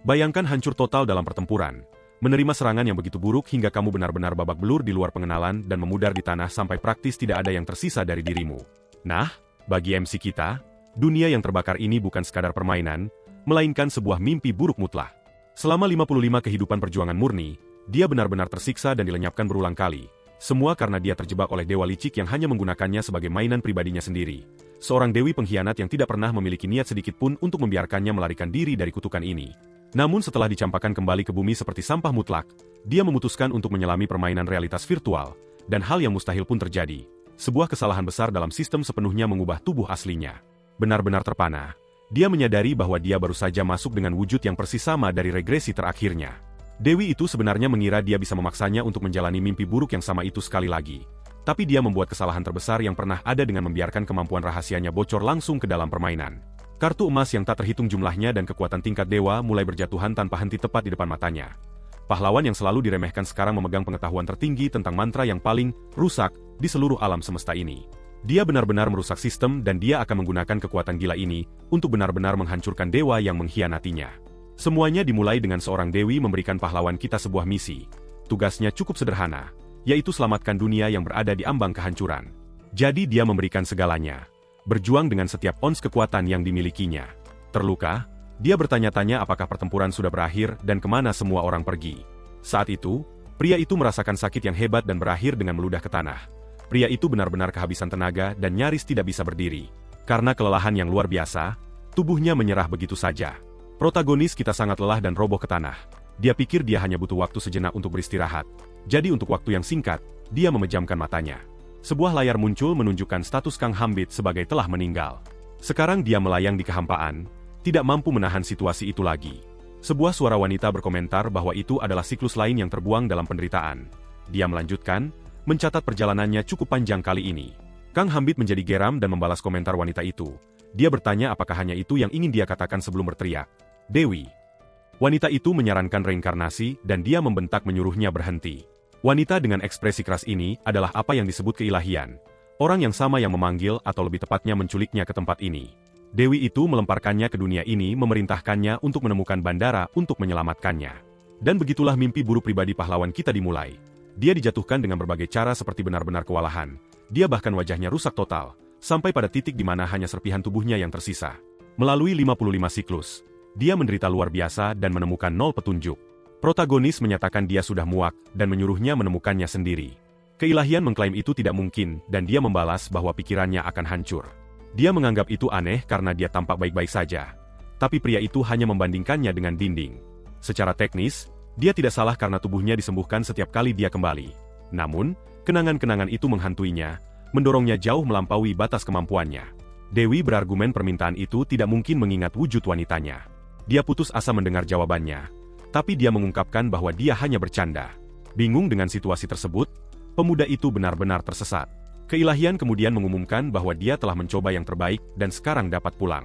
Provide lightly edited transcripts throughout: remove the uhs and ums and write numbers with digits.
Bayangkan hancur total dalam pertempuran, menerima serangan yang begitu buruk hingga kamu benar-benar babak belur di luar pengenalan dan memudar di tanah sampai praktis tidak ada yang tersisa dari dirimu. Nah, bagi MC kita, dunia yang terbakar ini bukan sekadar permainan, melainkan sebuah mimpi buruk mutlak. Selama 55 kehidupan perjuangan murni, dia benar-benar tersiksa dan dilenyapkan berulang kali. Semua karena dia terjebak oleh dewa licik yang hanya menggunakannya sebagai mainan pribadinya sendiri. Seorang dewi pengkhianat yang tidak pernah memiliki niat sedikit pun untuk membiarkannya melarikan diri dari kutukan ini. Namun setelah dicampakkan kembali ke bumi seperti sampah mutlak, dia memutuskan untuk menyelami permainan realitas virtual, dan hal yang mustahil pun terjadi. Sebuah kesalahan besar dalam sistem sepenuhnya mengubah tubuh aslinya. Benar-benar terpana, dia menyadari bahwa dia baru saja masuk dengan wujud yang persis sama dari regresi terakhirnya. Dewi itu sebenarnya mengira dia bisa memaksanya untuk menjalani mimpi buruk yang sama itu sekali lagi. Tapi dia membuat kesalahan terbesar yang pernah ada dengan membiarkan kemampuan rahasianya bocor langsung ke dalam permainan. Kartu emas yang tak terhitung jumlahnya dan kekuatan tingkat dewa mulai berjatuhan tanpa henti tepat di depan matanya. Pahlawan yang selalu diremehkan sekarang memegang pengetahuan tertinggi tentang mantra yang paling rusak di seluruh alam semesta ini. Dia benar-benar merusak sistem dan dia akan menggunakan kekuatan gila ini untuk benar-benar menghancurkan dewa yang mengkhianatinya. Semuanya dimulai dengan seorang dewi memberikan pahlawan kita sebuah misi. Tugasnya cukup sederhana, yaitu selamatkan dunia yang berada di ambang kehancuran. Jadi dia memberikan segalanya, berjuang dengan setiap ons kekuatan yang dimilikinya. Terluka, dia bertanya-tanya apakah pertempuran sudah berakhir dan kemana semua orang pergi. Saat itu, pria itu merasakan sakit yang hebat dan berakhir dengan meludah ke tanah. Pria itu benar-benar kehabisan tenaga dan nyaris tidak bisa berdiri. Karena kelelahan yang luar biasa, tubuhnya menyerah begitu saja. Protagonis kita sangat lelah dan roboh ke tanah. Dia pikir dia hanya butuh waktu sejenak untuk beristirahat. Jadi untuk waktu yang singkat, dia memejamkan matanya. Sebuah layar muncul menunjukkan status Kang Hambit sebagai telah meninggal. Sekarang dia melayang di kehampaan, tidak mampu menahan situasi itu lagi. Sebuah suara wanita berkomentar bahwa itu adalah siklus lain yang terbuang dalam penderitaan. Dia melanjutkan, mencatat perjalanannya cukup panjang kali ini. Kang Hambit menjadi geram dan membalas komentar wanita itu. Dia bertanya apakah hanya itu yang ingin dia katakan sebelum berteriak. Dewi. Wanita itu menyarankan reinkarnasi dan dia membentak menyuruhnya berhenti. Wanita dengan ekspresi keras ini adalah apa yang disebut keilahian. Orang yang sama yang memanggil atau lebih tepatnya menculiknya ke tempat ini. Dewi itu melemparkannya ke dunia ini memerintahkannya untuk menemukan bandara untuk menyelamatkannya. Dan begitulah mimpi buruk pribadi pahlawan kita dimulai. Dia dijatuhkan dengan berbagai cara seperti benar-benar kewalahan. Dia bahkan wajahnya rusak total, sampai pada titik di mana hanya serpihan tubuhnya yang tersisa. Melalui 55 siklus, dia menderita luar biasa dan menemukan 0 petunjuk. Protagonis menyatakan dia sudah muak dan menyuruhnya menemukannya sendiri. Keilahian mengklaim itu tidak mungkin dan dia membalas bahwa pikirannya akan hancur. Dia menganggap itu aneh karena dia tampak baik-baik saja. Tapi pria itu hanya membandingkannya dengan dinding. Secara teknis, dia tidak salah karena tubuhnya disembuhkan setiap kali dia kembali. Namun, kenangan-kenangan itu menghantuinya, mendorongnya jauh melampaui batas kemampuannya. Dewi berargumen permintaan itu tidak mungkin mengingat wujud wanitanya. Dia putus asa mendengar jawabannya, tapi dia mengungkapkan bahwa dia hanya bercanda. Bingung dengan situasi tersebut, pemuda itu benar-benar tersesat. Keilahian kemudian mengumumkan bahwa dia telah mencoba yang terbaik dan sekarang dapat pulang.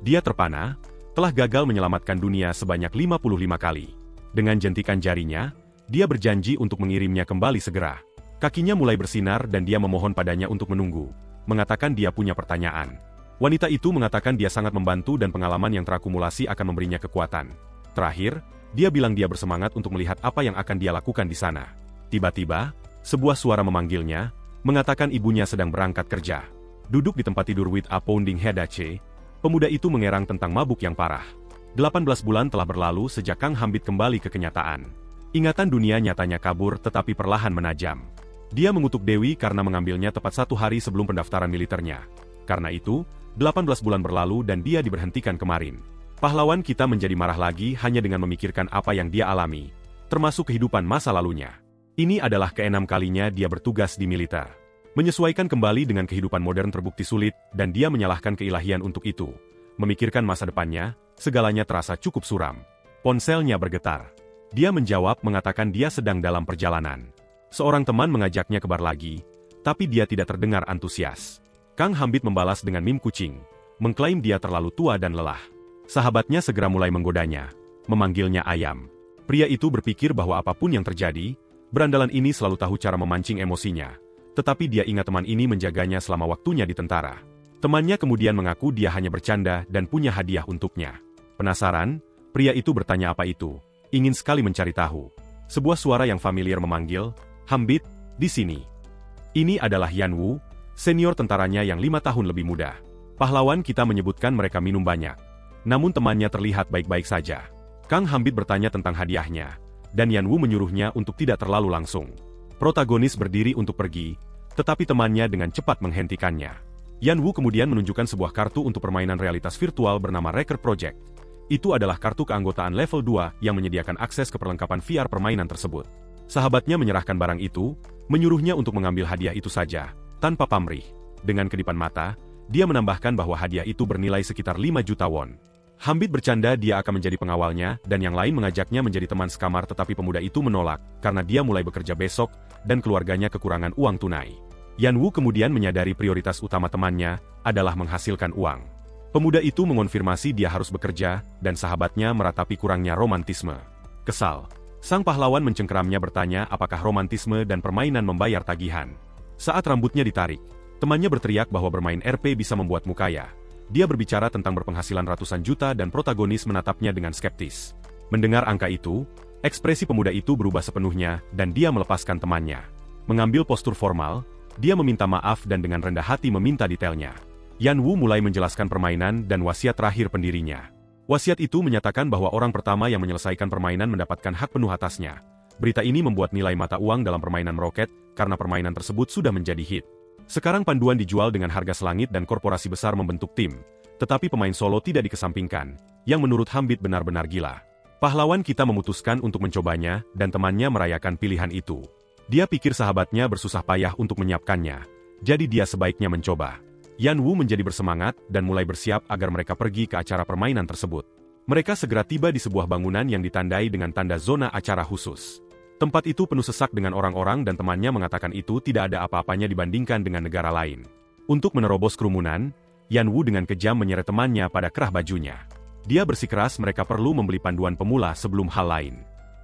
Dia terpana, telah gagal menyelamatkan dunia sebanyak 55 kali. Dengan jentikan jarinya, dia berjanji untuk mengirimnya kembali segera. Kakinya mulai bersinar dan dia memohon padanya untuk menunggu, mengatakan dia punya pertanyaan. Wanita itu mengatakan dia sangat membantu dan pengalaman yang terakumulasi akan memberinya kekuatan. Terakhir, dia bilang dia bersemangat untuk melihat apa yang akan dia lakukan di sana. Tiba-tiba, sebuah suara memanggilnya, mengatakan ibunya sedang berangkat kerja. Duduk di tempat tidur with a pounding headache, pemuda itu mengerang tentang mabuk yang parah. 18 bulan telah berlalu sejak Kang Hambit kembali ke kenyataan. Ingatan dunia nyatanya kabur tetapi perlahan menajam. Dia mengutuk Dewi karena mengambilnya tepat 1 hari sebelum pendaftaran militernya. Karena itu, 18 bulan berlalu dan dia diberhentikan kemarin. Pahlawan kita menjadi marah lagi hanya dengan memikirkan apa yang dia alami, termasuk kehidupan masa lalunya. Ini adalah ke-6 kalinya dia bertugas di militer. Menyesuaikan kembali dengan kehidupan modern terbukti sulit, dan dia menyalahkan keilahian untuk itu. Memikirkan masa depannya, segalanya terasa cukup suram. Ponselnya bergetar. Dia menjawab mengatakan dia sedang dalam perjalanan. Seorang teman mengajaknya ke bar lagi, tapi dia tidak terdengar antusias. Kang Hambit membalas dengan meme kucing, mengklaim dia terlalu tua dan lelah. Sahabatnya segera mulai menggodanya, memanggilnya ayam. Pria itu berpikir bahwa apapun yang terjadi, berandalan ini selalu tahu cara memancing emosinya. Tetapi dia ingat teman ini menjaganya selama waktunya di tentara. Temannya kemudian mengaku dia hanya bercanda dan punya hadiah untuknya. Penasaran, Pria itu bertanya apa itu. Ingin sekali mencari tahu. Sebuah suara yang familiar memanggil, Hambit, di sini. Ini adalah Yan Wu, senior tentaranya yang 5 tahun lebih muda. Pahlawan kita menyebutkan mereka minum banyak. Namun temannya terlihat baik-baik saja. Kang Hambit bertanya tentang hadiahnya, dan Yan Wu menyuruhnya untuk tidak terlalu langsung. Protagonis berdiri untuk pergi, tetapi temannya dengan cepat menghentikannya. Yan Wu kemudian menunjukkan sebuah kartu untuk permainan realitas virtual bernama Record Project. Itu adalah kartu keanggotaan level 2 yang menyediakan akses ke perlengkapan VR permainan tersebut. Sahabatnya menyerahkan barang itu, menyuruhnya untuk mengambil hadiah itu saja, tanpa pamrih. Dengan kedipan mata, dia menambahkan bahwa hadiah itu bernilai sekitar 5 juta won. Hambit bercanda dia akan menjadi pengawalnya, dan yang lain mengajaknya menjadi teman sekamar, tetapi pemuda itu menolak, karena dia mulai bekerja besok, dan keluarganya kekurangan uang tunai. Yan Wu kemudian menyadari prioritas utama temannya adalah menghasilkan uang. Pemuda itu mengonfirmasi dia harus bekerja, dan sahabatnya meratapi kurangnya romantisme. Kesal, sang pahlawan mencengkeramnya bertanya apakah romantisme dan permainan membayar tagihan. Saat rambutnya ditarik, temannya berteriak bahwa bermain RP bisa membuatmu kaya. Dia berbicara tentang berpenghasilan ratusan juta dan protagonis menatapnya dengan skeptis. Mendengar angka itu, ekspresi pemuda itu berubah sepenuhnya, dan dia melepaskan temannya. Mengambil postur formal, dia meminta maaf dan dengan rendah hati meminta detailnya. Yan Wu mulai menjelaskan permainan dan wasiat terakhir pendirinya. Wasiat itu menyatakan bahwa orang pertama yang menyelesaikan permainan mendapatkan hak penuh atasnya. Berita ini membuat nilai mata uang dalam permainan meroket, karena permainan tersebut sudah menjadi hit. Sekarang panduan dijual dengan harga selangit dan korporasi besar membentuk tim. Tetapi pemain solo tidak dikesampingkan, yang menurut Hambit benar-benar gila. Pahlawan kita memutuskan untuk mencobanya, dan temannya merayakan pilihan itu. Dia pikir sahabatnya bersusah payah untuk menyiapkannya, jadi dia sebaiknya mencoba. Yan Wu menjadi bersemangat dan mulai bersiap agar mereka pergi ke acara permainan tersebut. Mereka segera tiba di sebuah bangunan yang ditandai dengan tanda zona acara khusus. Tempat itu penuh sesak dengan orang-orang dan temannya mengatakan itu tidak ada apa-apanya dibandingkan dengan negara lain. Untuk menerobos kerumunan, Yan Wu dengan kejam menyeret temannya pada kerah bajunya. Dia bersikeras mereka perlu membeli panduan pemula sebelum hal lain.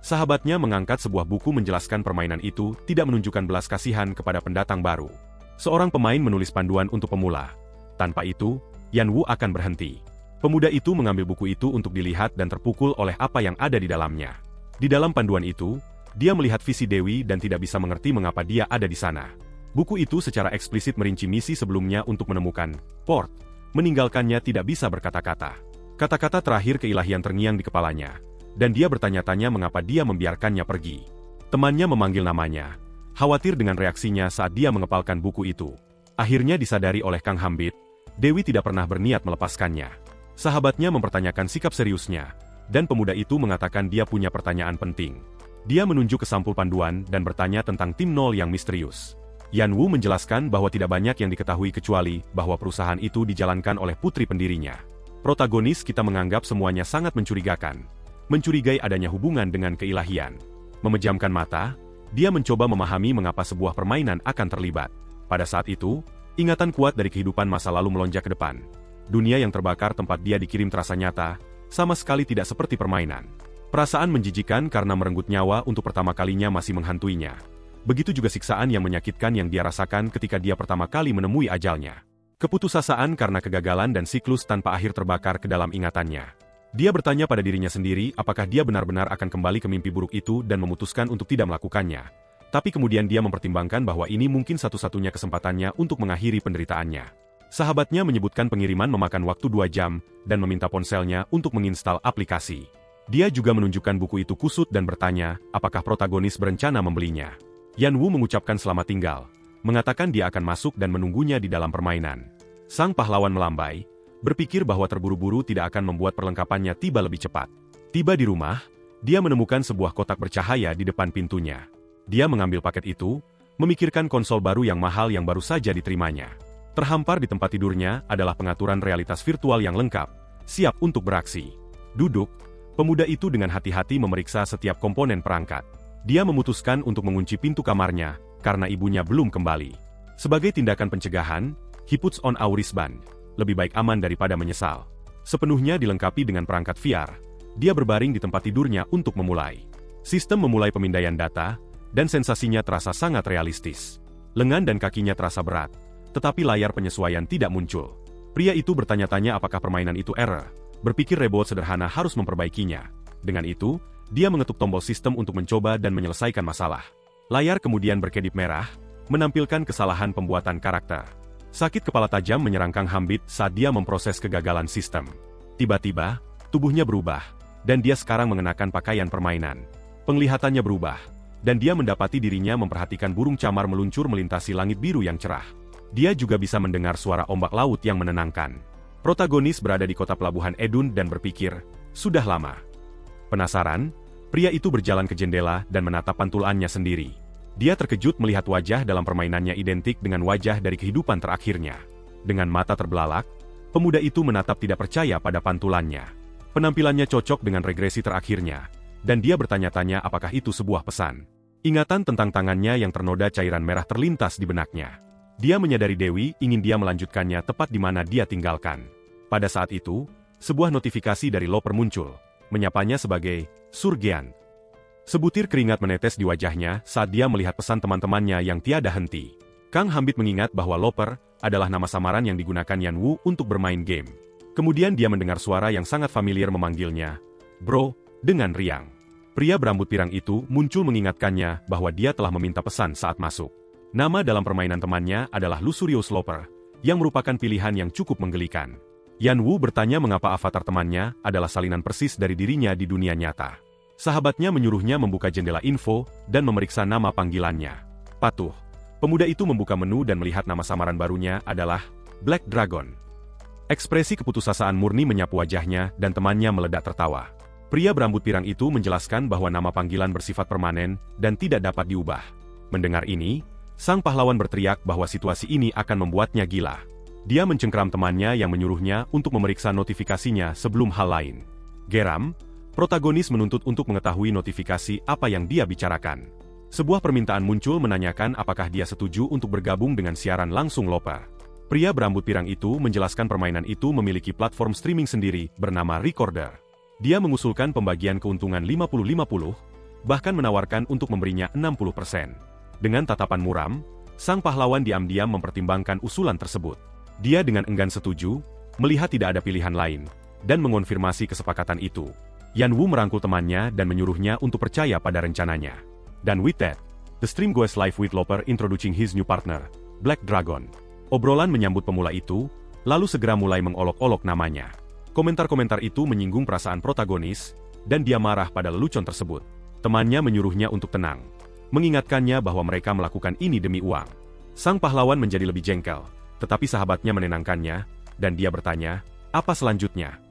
Sahabatnya mengangkat sebuah buku menjelaskan permainan itu tidak menunjukkan belas kasihan kepada pendatang baru. Seorang pemain menulis panduan untuk pemula. Tanpa itu, Yan Wu akan berhenti. Pemuda itu mengambil buku itu untuk dilihat dan terpukul oleh apa yang ada di dalamnya. Di dalam panduan itu, dia melihat visi Dewi dan tidak bisa mengerti mengapa dia ada di sana. Buku itu secara eksplisit merinci misi sebelumnya untuk menemukan port. Meninggalkannya tidak bisa berkata-kata. Kata-kata terakhir keilahian terngiang di kepalanya, dan dia bertanya-tanya mengapa dia membiarkannya pergi. Temannya memanggil namanya. Khawatir dengan reaksinya saat dia mengepalkan buku itu. Akhirnya disadari oleh Kang Hambit, Dewi tidak pernah berniat melepaskannya. Sahabatnya mempertanyakan sikap seriusnya, dan pemuda itu mengatakan dia punya pertanyaan penting. Dia menunjuk ke sampul panduan dan bertanya tentang tim nol yang misterius. Yan Wu menjelaskan bahwa tidak banyak yang diketahui kecuali bahwa perusahaan itu dijalankan oleh putri pendirinya. Protagonis kita menganggap semuanya sangat mencurigakan. Mencurigai adanya hubungan dengan keilahian. Memejamkan mata, dia mencoba memahami mengapa sebuah permainan akan terlibat. Pada saat itu, ingatan kuat dari kehidupan masa lalu melonjak ke depan. Dunia yang terbakar tempat dia dikirim terasa nyata, sama sekali tidak seperti permainan. Perasaan menjijikan karena merenggut nyawa untuk pertama kalinya masih menghantuinya. Begitu juga siksaan yang menyakitkan yang dia rasakan ketika dia pertama kali menemui ajalnya. Keputusasaan karena kegagalan dan siklus tanpa akhir terbakar ke dalam ingatannya. Dia bertanya pada dirinya sendiri apakah dia benar-benar akan kembali ke mimpi buruk itu dan memutuskan untuk tidak melakukannya. Tapi kemudian dia mempertimbangkan bahwa ini mungkin satu-satunya kesempatannya untuk mengakhiri penderitaannya. Sahabatnya menyebutkan pengiriman memakan waktu 2 jam, dan meminta ponselnya untuk menginstal aplikasi. Dia juga menunjukkan buku itu kusut dan bertanya, apakah protagonis berencana membelinya. Yan Wu mengucapkan selamat tinggal, mengatakan dia akan masuk dan menunggunya di dalam permainan. Sang pahlawan melambai, berpikir bahwa terburu-buru tidak akan membuat perlengkapannya tiba lebih cepat. Tiba di rumah, dia menemukan sebuah kotak bercahaya di depan pintunya. Dia mengambil paket itu, memikirkan konsol baru yang mahal yang baru saja diterimanya. Terhampar di tempat tidurnya adalah pengaturan realitas virtual yang lengkap, siap untuk beraksi. Duduk, pemuda itu dengan hati-hati memeriksa setiap komponen perangkat. Dia memutuskan untuk mengunci pintu kamarnya, karena ibunya belum kembali. Sebagai tindakan pencegahan, he puts on a wristband. Lebih baik aman daripada menyesal. Sepenuhnya dilengkapi dengan perangkat VR, dia berbaring di tempat tidurnya untuk memulai. Sistem memulai pemindaian data, dan sensasinya terasa sangat realistis. Lengan dan kakinya terasa berat, tetapi layar penyesuaian tidak muncul. Pria itu bertanya-tanya apakah permainan itu error, Berpikir reboot sederhana harus memperbaikinya. Dengan itu, dia mengetuk tombol sistem untuk mencoba dan menyelesaikan masalah. Layar kemudian berkedip merah, menampilkan kesalahan pembuatan karakter. Sakit kepala tajam menyerang Kang Hambit saat dia memproses kegagalan sistem. Tiba-tiba, tubuhnya berubah, dan dia sekarang mengenakan pakaian permainan. Penglihatannya berubah, dan dia mendapati dirinya memperhatikan burung camar meluncur melintasi langit biru yang cerah. Dia juga bisa mendengar suara ombak laut yang menenangkan. Protagonis berada di kota pelabuhan Edun dan berpikir, sudah lama. Penasaran, pria itu berjalan ke jendela dan menatap pantulannya sendiri. Dia terkejut melihat wajah dalam permainannya identik dengan wajah dari kehidupan terakhirnya. Dengan mata terbelalak, pemuda itu menatap tidak percaya pada pantulannya. Penampilannya cocok dengan regresi terakhirnya, dan dia bertanya-tanya apakah itu sebuah pesan. Ingatan tentang tangannya yang ternoda cairan merah terlintas di benaknya. Dia menyadari Dewi ingin dia melanjutkannya tepat di mana dia tinggalkan. Pada saat itu, sebuah notifikasi dari Loper muncul, menyapanya sebagai Surgean. Sebutir keringat menetes di wajahnya saat dia melihat pesan teman-temannya yang tiada henti. Kang Hambit mengingat bahwa Loper adalah nama samaran yang digunakan Yan Wu untuk bermain game. Kemudian dia mendengar suara yang sangat familiar memanggilnya, "Bro," dengan riang. Pria berambut pirang itu muncul mengingatkannya bahwa dia telah meminta pesan saat masuk. Nama dalam permainan temannya adalah Lusurious Loper, yang merupakan pilihan yang cukup menggelikan. Yan Wu bertanya mengapa avatar temannya adalah salinan persis dari dirinya di dunia nyata. Sahabatnya menyuruhnya membuka jendela info dan memeriksa nama panggilannya. Patuh. Pemuda itu membuka menu dan melihat nama samaran barunya adalah Black Dragon. Ekspresi keputusasaan murni menyapu wajahnya dan temannya meledak tertawa. Pria berambut pirang itu menjelaskan bahwa nama panggilan bersifat permanen dan tidak dapat diubah. Mendengar ini, sang pahlawan berteriak bahwa situasi ini akan membuatnya gila. Dia mencengkeram temannya yang menyuruhnya untuk memeriksa notifikasinya sebelum hal lain. Geram, protagonis menuntut untuk mengetahui notifikasi apa yang dia bicarakan. Sebuah permintaan muncul menanyakan apakah dia setuju untuk bergabung dengan siaran langsung Loper. Pria berambut pirang itu menjelaskan permainan itu memiliki platform streaming sendiri bernama Recorder. Dia mengusulkan pembagian keuntungan 50-50, bahkan menawarkan untuk memberinya 60%. Dengan tatapan muram, sang pahlawan diam-diam mempertimbangkan usulan tersebut. Dia dengan enggan setuju, melihat tidak ada pilihan lain, dan mengonfirmasi kesepakatan itu. Yan Wu merangkul temannya dan menyuruhnya untuk percaya pada rencananya. Dan with that, the stream goes live with Loper introducing his new partner, Black Dragon. Obrolan menyambut pemula itu, lalu segera mulai mengolok-olok namanya. Komentar-komentar itu menyinggung perasaan protagonis, dan dia marah pada lelucon tersebut. Temannya menyuruhnya untuk tenang, mengingatkannya bahwa mereka melakukan ini demi uang. Sang pahlawan menjadi lebih jengkel. Tetapi sahabatnya menenangkannya, dan dia bertanya, apa selanjutnya?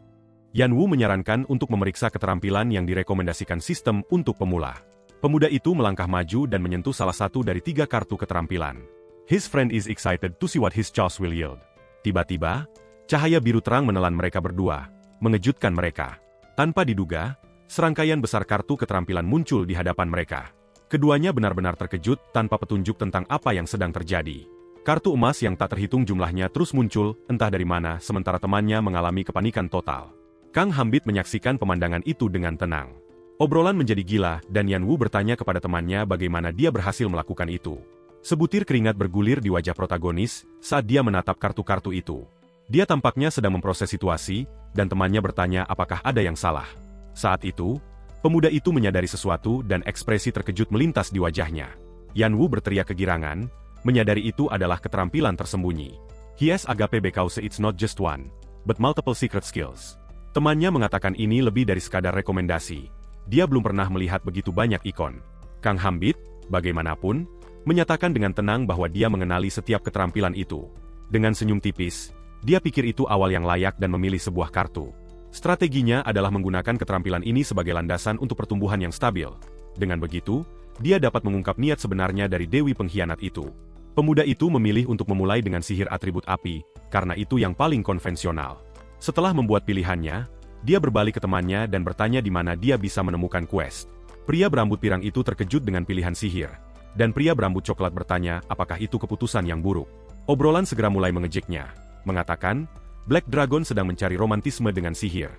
Yan Wu menyarankan untuk memeriksa keterampilan yang direkomendasikan sistem untuk pemula. Pemuda itu melangkah maju dan menyentuh salah satu dari 3 kartu keterampilan. His friend is excited to see what his choice will yield. Tiba-tiba, cahaya biru terang menelan mereka berdua, mengejutkan mereka. Tanpa diduga, serangkaian besar kartu keterampilan muncul di hadapan mereka. Keduanya benar-benar terkejut tanpa petunjuk tentang apa yang sedang terjadi. Kartu emas yang tak terhitung jumlahnya terus muncul, entah dari mana, sementara temannya mengalami kepanikan total. Kang Hambit menyaksikan pemandangan itu dengan tenang. Obrolan menjadi gila, dan Yan Wu bertanya kepada temannya bagaimana dia berhasil melakukan itu. Sebutir keringat bergulir di wajah protagonis saat dia menatap kartu-kartu itu. Dia tampaknya sedang memproses situasi, dan temannya bertanya apakah ada yang salah. Saat itu, pemuda itu menyadari sesuatu dan ekspresi terkejut melintas di wajahnya. Yan Wu berteriak kegirangan, menyadari itu adalah keterampilan tersembunyi. He has agape because it's not just one, but multiple secret skills. Temannya mengatakan ini lebih dari sekadar rekomendasi. Dia belum pernah melihat begitu banyak ikon. Kang Hambit, bagaimanapun, menyatakan dengan tenang bahwa dia mengenali setiap keterampilan itu. Dengan senyum tipis, dia pikir itu awal yang layak dan memilih sebuah kartu. Strateginya adalah menggunakan keterampilan ini sebagai landasan untuk pertumbuhan yang stabil. Dengan begitu, dia dapat mengungkap niat sebenarnya dari Dewi pengkhianat itu. Pemuda itu memilih untuk memulai dengan sihir atribut api, karena itu yang paling konvensional. Setelah membuat pilihannya, dia berbalik ke temannya dan bertanya di mana dia bisa menemukan quest. Pria berambut pirang itu terkejut dengan pilihan sihir, dan pria berambut coklat bertanya apakah itu keputusan yang buruk. Obrolan segera mulai mengejeknya, mengatakan, Black Dragon sedang mencari romantisme dengan sihir.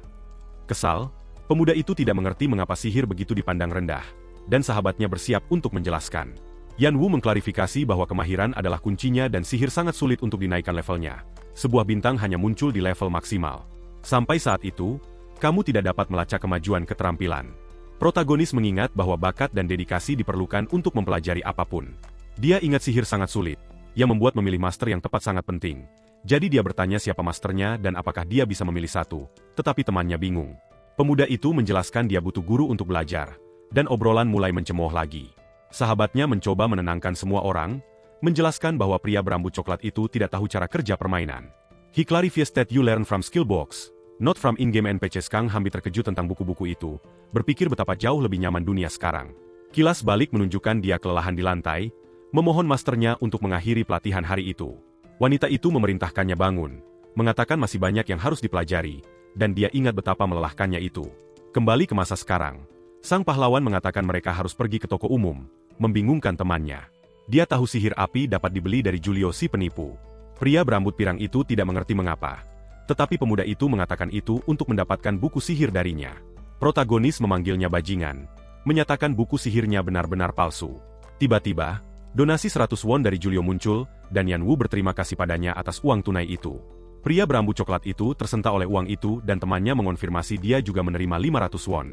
Kesal, pemuda itu tidak mengerti mengapa sihir begitu dipandang rendah, dan sahabatnya bersiap untuk menjelaskan. Yan Wu mengklarifikasi bahwa kemahiran adalah kuncinya dan sihir sangat sulit untuk dinaikkan levelnya. Sebuah bintang hanya muncul di level maksimal. Sampai saat itu, kamu tidak dapat melacak kemajuan keterampilan. Protagonis mengingat bahwa bakat dan dedikasi diperlukan untuk mempelajari apapun. Dia ingat sihir sangat sulit, yang membuat memilih master yang tepat sangat penting. Jadi dia bertanya siapa masternya dan apakah dia bisa memilih satu, tetapi temannya bingung. Pemuda itu menjelaskan dia butuh guru untuk belajar, dan obrolan mulai mencemooh lagi. Sahabatnya mencoba menenangkan semua orang, menjelaskan bahwa pria berambut coklat itu tidak tahu cara kerja permainan. He clarifies that you learn from skill box, not from in-game NPCs. Kang Hambit terkejut tentang buku-buku itu, berpikir betapa jauh lebih nyaman dunia sekarang. Kilas balik menunjukkan dia kelelahan di lantai, memohon masternya untuk mengakhiri pelatihan hari itu. Wanita itu memerintahkannya bangun, mengatakan masih banyak yang harus dipelajari, dan dia ingat betapa melelahkannya itu. Kembali ke masa sekarang, sang pahlawan mengatakan mereka harus pergi ke toko umum, membingungkan temannya. Dia tahu sihir api dapat dibeli dari Julio si penipu. Pria berambut pirang itu tidak mengerti mengapa, tetapi pemuda itu mengatakan itu untuk mendapatkan buku sihir darinya. Protagonis memanggilnya bajingan, menyatakan buku sihirnya benar-benar palsu. Tiba-tiba, donasi 100 won dari Julio muncul, dan Yan Wu berterima kasih padanya atas uang tunai itu. Pria berambut coklat itu tersentak oleh uang itu dan temannya mengonfirmasi dia juga menerima 500 won.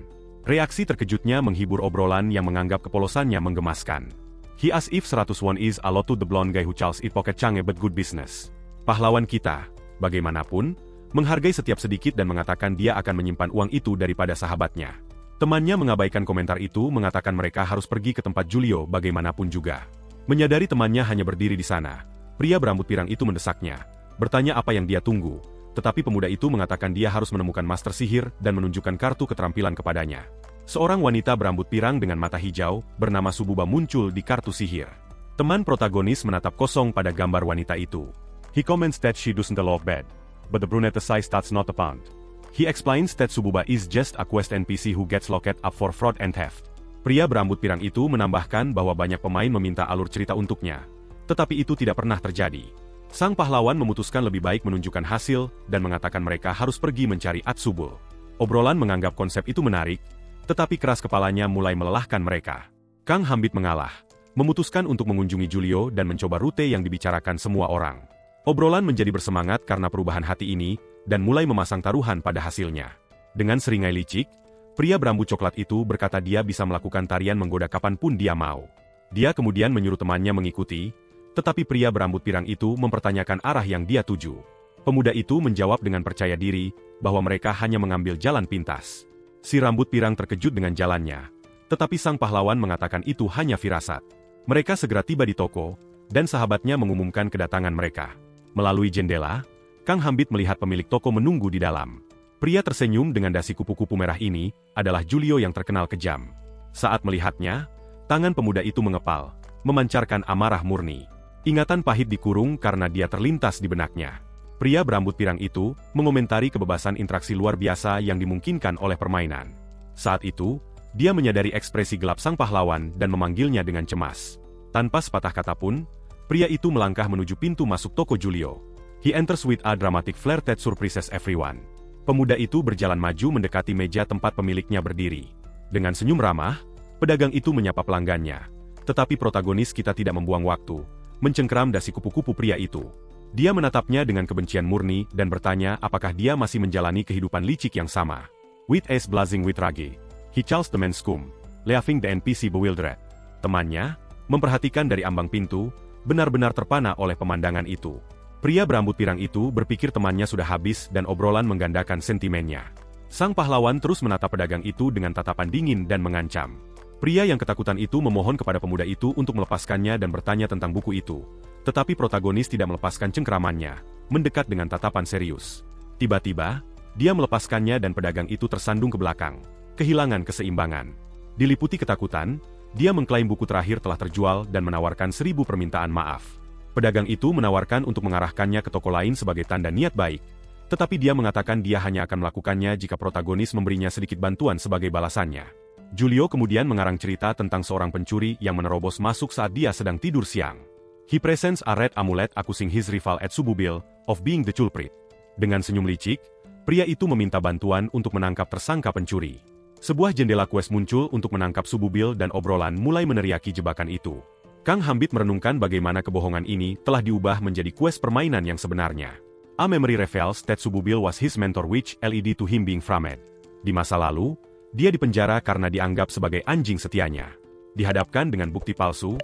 Reaksi terkejutnya menghibur obrolan yang menganggap kepolosannya menggemaskan. He asked if 100 won is a lot to the blonde guy who calls it pocket change but good business. Pahlawan kita, bagaimanapun, menghargai setiap sedikit dan mengatakan dia akan menyimpan uang itu daripada sahabatnya. Temannya mengabaikan komentar itu, mengatakan mereka harus pergi ke tempat Julio bagaimanapun juga. Menyadari temannya hanya berdiri di sana, pria berambut pirang itu mendesaknya, bertanya apa yang dia tunggu, tetapi pemuda itu mengatakan dia harus menemukan master sihir dan menunjukkan kartu keterampilan kepadanya. Seorang wanita berambut pirang dengan mata hijau, bernama Sububa muncul di kartu sihir. Teman protagonis menatap kosong pada gambar wanita itu. He comments that she doesn't look bad, but the brunette size that's not a pound. He explains that Sububa is just a quest NPC who gets locked up for fraud and theft. Pria berambut pirang itu menambahkan bahwa banyak pemain meminta alur cerita untuknya, tetapi itu tidak pernah terjadi. Sang pahlawan memutuskan lebih baik menunjukkan hasil dan mengatakan mereka harus pergi mencari Atsubul. Obrolan menganggap konsep itu menarik, tetapi keras kepalanya mulai melelahkan mereka. Kang Hambit mengalah, memutuskan untuk mengunjungi Julio dan mencoba rute yang dibicarakan semua orang. Obrolan menjadi bersemangat karena perubahan hati ini, dan mulai memasang taruhan pada hasilnya. Dengan seringai licik, pria berambut coklat itu berkata dia bisa melakukan tarian menggoda kapanpun dia mau. Dia kemudian menyuruh temannya mengikuti, tetapi pria berambut pirang itu mempertanyakan arah yang dia tuju. Pemuda itu menjawab dengan percaya diri, bahwa mereka hanya mengambil jalan pintas. Si rambut pirang terkejut dengan jalannya, tetapi sang pahlawan mengatakan itu hanya firasat. Mereka segera tiba di toko, dan sahabatnya mengumumkan kedatangan mereka. Melalui jendela, Kang Hambit melihat pemilik toko menunggu di dalam. Pria tersenyum dengan dasi kupu-kupu merah ini, adalah Julio yang terkenal kejam. Saat melihatnya, tangan pemuda itu mengepal, memancarkan amarah murni. Ingatan pahit dikurung karena dia terlintas di benaknya. Pria berambut pirang itu, mengomentari kebebasan interaksi luar biasa yang dimungkinkan oleh permainan. Saat itu, dia menyadari ekspresi gelap sang pahlawan dan memanggilnya dengan cemas. Tanpa sepatah kata pun, pria itu melangkah menuju pintu masuk toko Julio. He enters with a dramatic flair that surprises everyone. Pemuda itu berjalan maju mendekati meja tempat pemiliknya berdiri. Dengan senyum ramah, pedagang itu menyapa pelanggannya. Tetapi protagonis kita tidak membuang waktu, mencengkeram dasi kupu-kupu pria itu. Dia menatapnya dengan kebencian murni dan bertanya apakah dia masih menjalani kehidupan licik yang sama. With eyes blazing with rage, he calls the man scum, leaving the NPC bewildered. Temannya, memperhatikan dari ambang pintu, benar-benar terpana oleh pemandangan itu. Pria berambut pirang itu berpikir temannya sudah habis dan obrolan menggandakan sentimennya. Sang pahlawan terus menatap pedagang itu dengan tatapan dingin dan mengancam. Pria yang ketakutan itu memohon kepada pemuda itu untuk melepaskannya dan bertanya tentang buku itu. Tetapi protagonis tidak melepaskan cengkeramannya, mendekat dengan tatapan serius. Tiba-tiba, dia melepaskannya dan pedagang itu tersandung ke belakang, kehilangan keseimbangan. Diliputi ketakutan, dia mengklaim buku terakhir telah terjual dan menawarkan 1000 permintaan maaf. Pedagang itu menawarkan untuk mengarahkannya ke toko lain sebagai tanda niat baik, tetapi dia mengatakan dia hanya akan melakukannya jika protagonis memberinya sedikit bantuan sebagai balasannya. Julio kemudian mengarang cerita tentang seorang pencuri yang menerobos masuk saat dia sedang tidur siang. He presents a red amulet accusing his rival Atsububil of being the culprit. Dengan senyum licik, pria itu meminta bantuan untuk menangkap tersangka pencuri. Sebuah jendela quest muncul untuk menangkap Sububil dan obrolan mulai meneriaki jebakan itu. Kang Hambit merenungkan bagaimana kebohongan ini telah diubah menjadi quest permainan yang sebenarnya. A memory reveals that Sububil was his mentor which led to him being framed. Di masa lalu, dia dipenjara karena dianggap sebagai anjing setianya. Dihadapkan dengan bukti palsu,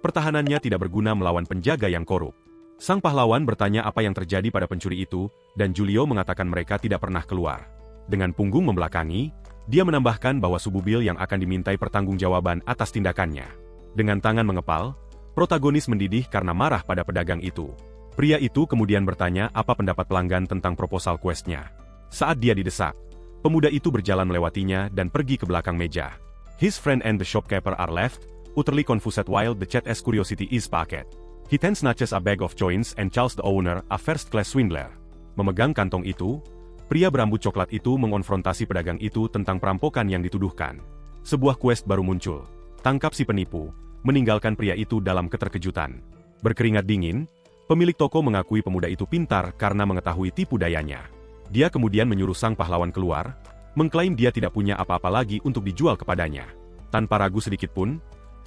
pertahanannya tidak berguna melawan penjaga yang korup. Sang pahlawan bertanya apa yang terjadi pada pencuri itu, dan Julio mengatakan mereka tidak pernah keluar. Dengan punggung membelakangi, dia menambahkan bahwa Sububil yang akan dimintai pertanggungjawaban atas tindakannya. Dengan tangan mengepal, protagonis mendidih karena marah pada pedagang itu. Pria itu kemudian bertanya apa pendapat pelanggan tentang proposal quest-nya. Saat dia didesak, pemuda itu berjalan melewatinya dan pergi ke belakang meja. His friend and the shopkeeper are left, utterly confused while the chat's curiosity is piqued. He then snatches a bag of coins and calls the owner a first-class swindler. Memegang kantong itu, pria berambut coklat itu mengonfrontasi pedagang itu tentang perampokan yang dituduhkan. Sebuah quest baru muncul. Tangkap si penipu, meninggalkan pria itu dalam keterkejutan. Berkeringat dingin, pemilik toko mengakui pemuda itu pintar karena mengetahui tipu dayanya. Dia kemudian menyuruh sang pahlawan keluar, mengklaim dia tidak punya apa-apa lagi untuk dijual kepadanya. Tanpa ragu sedikit pun,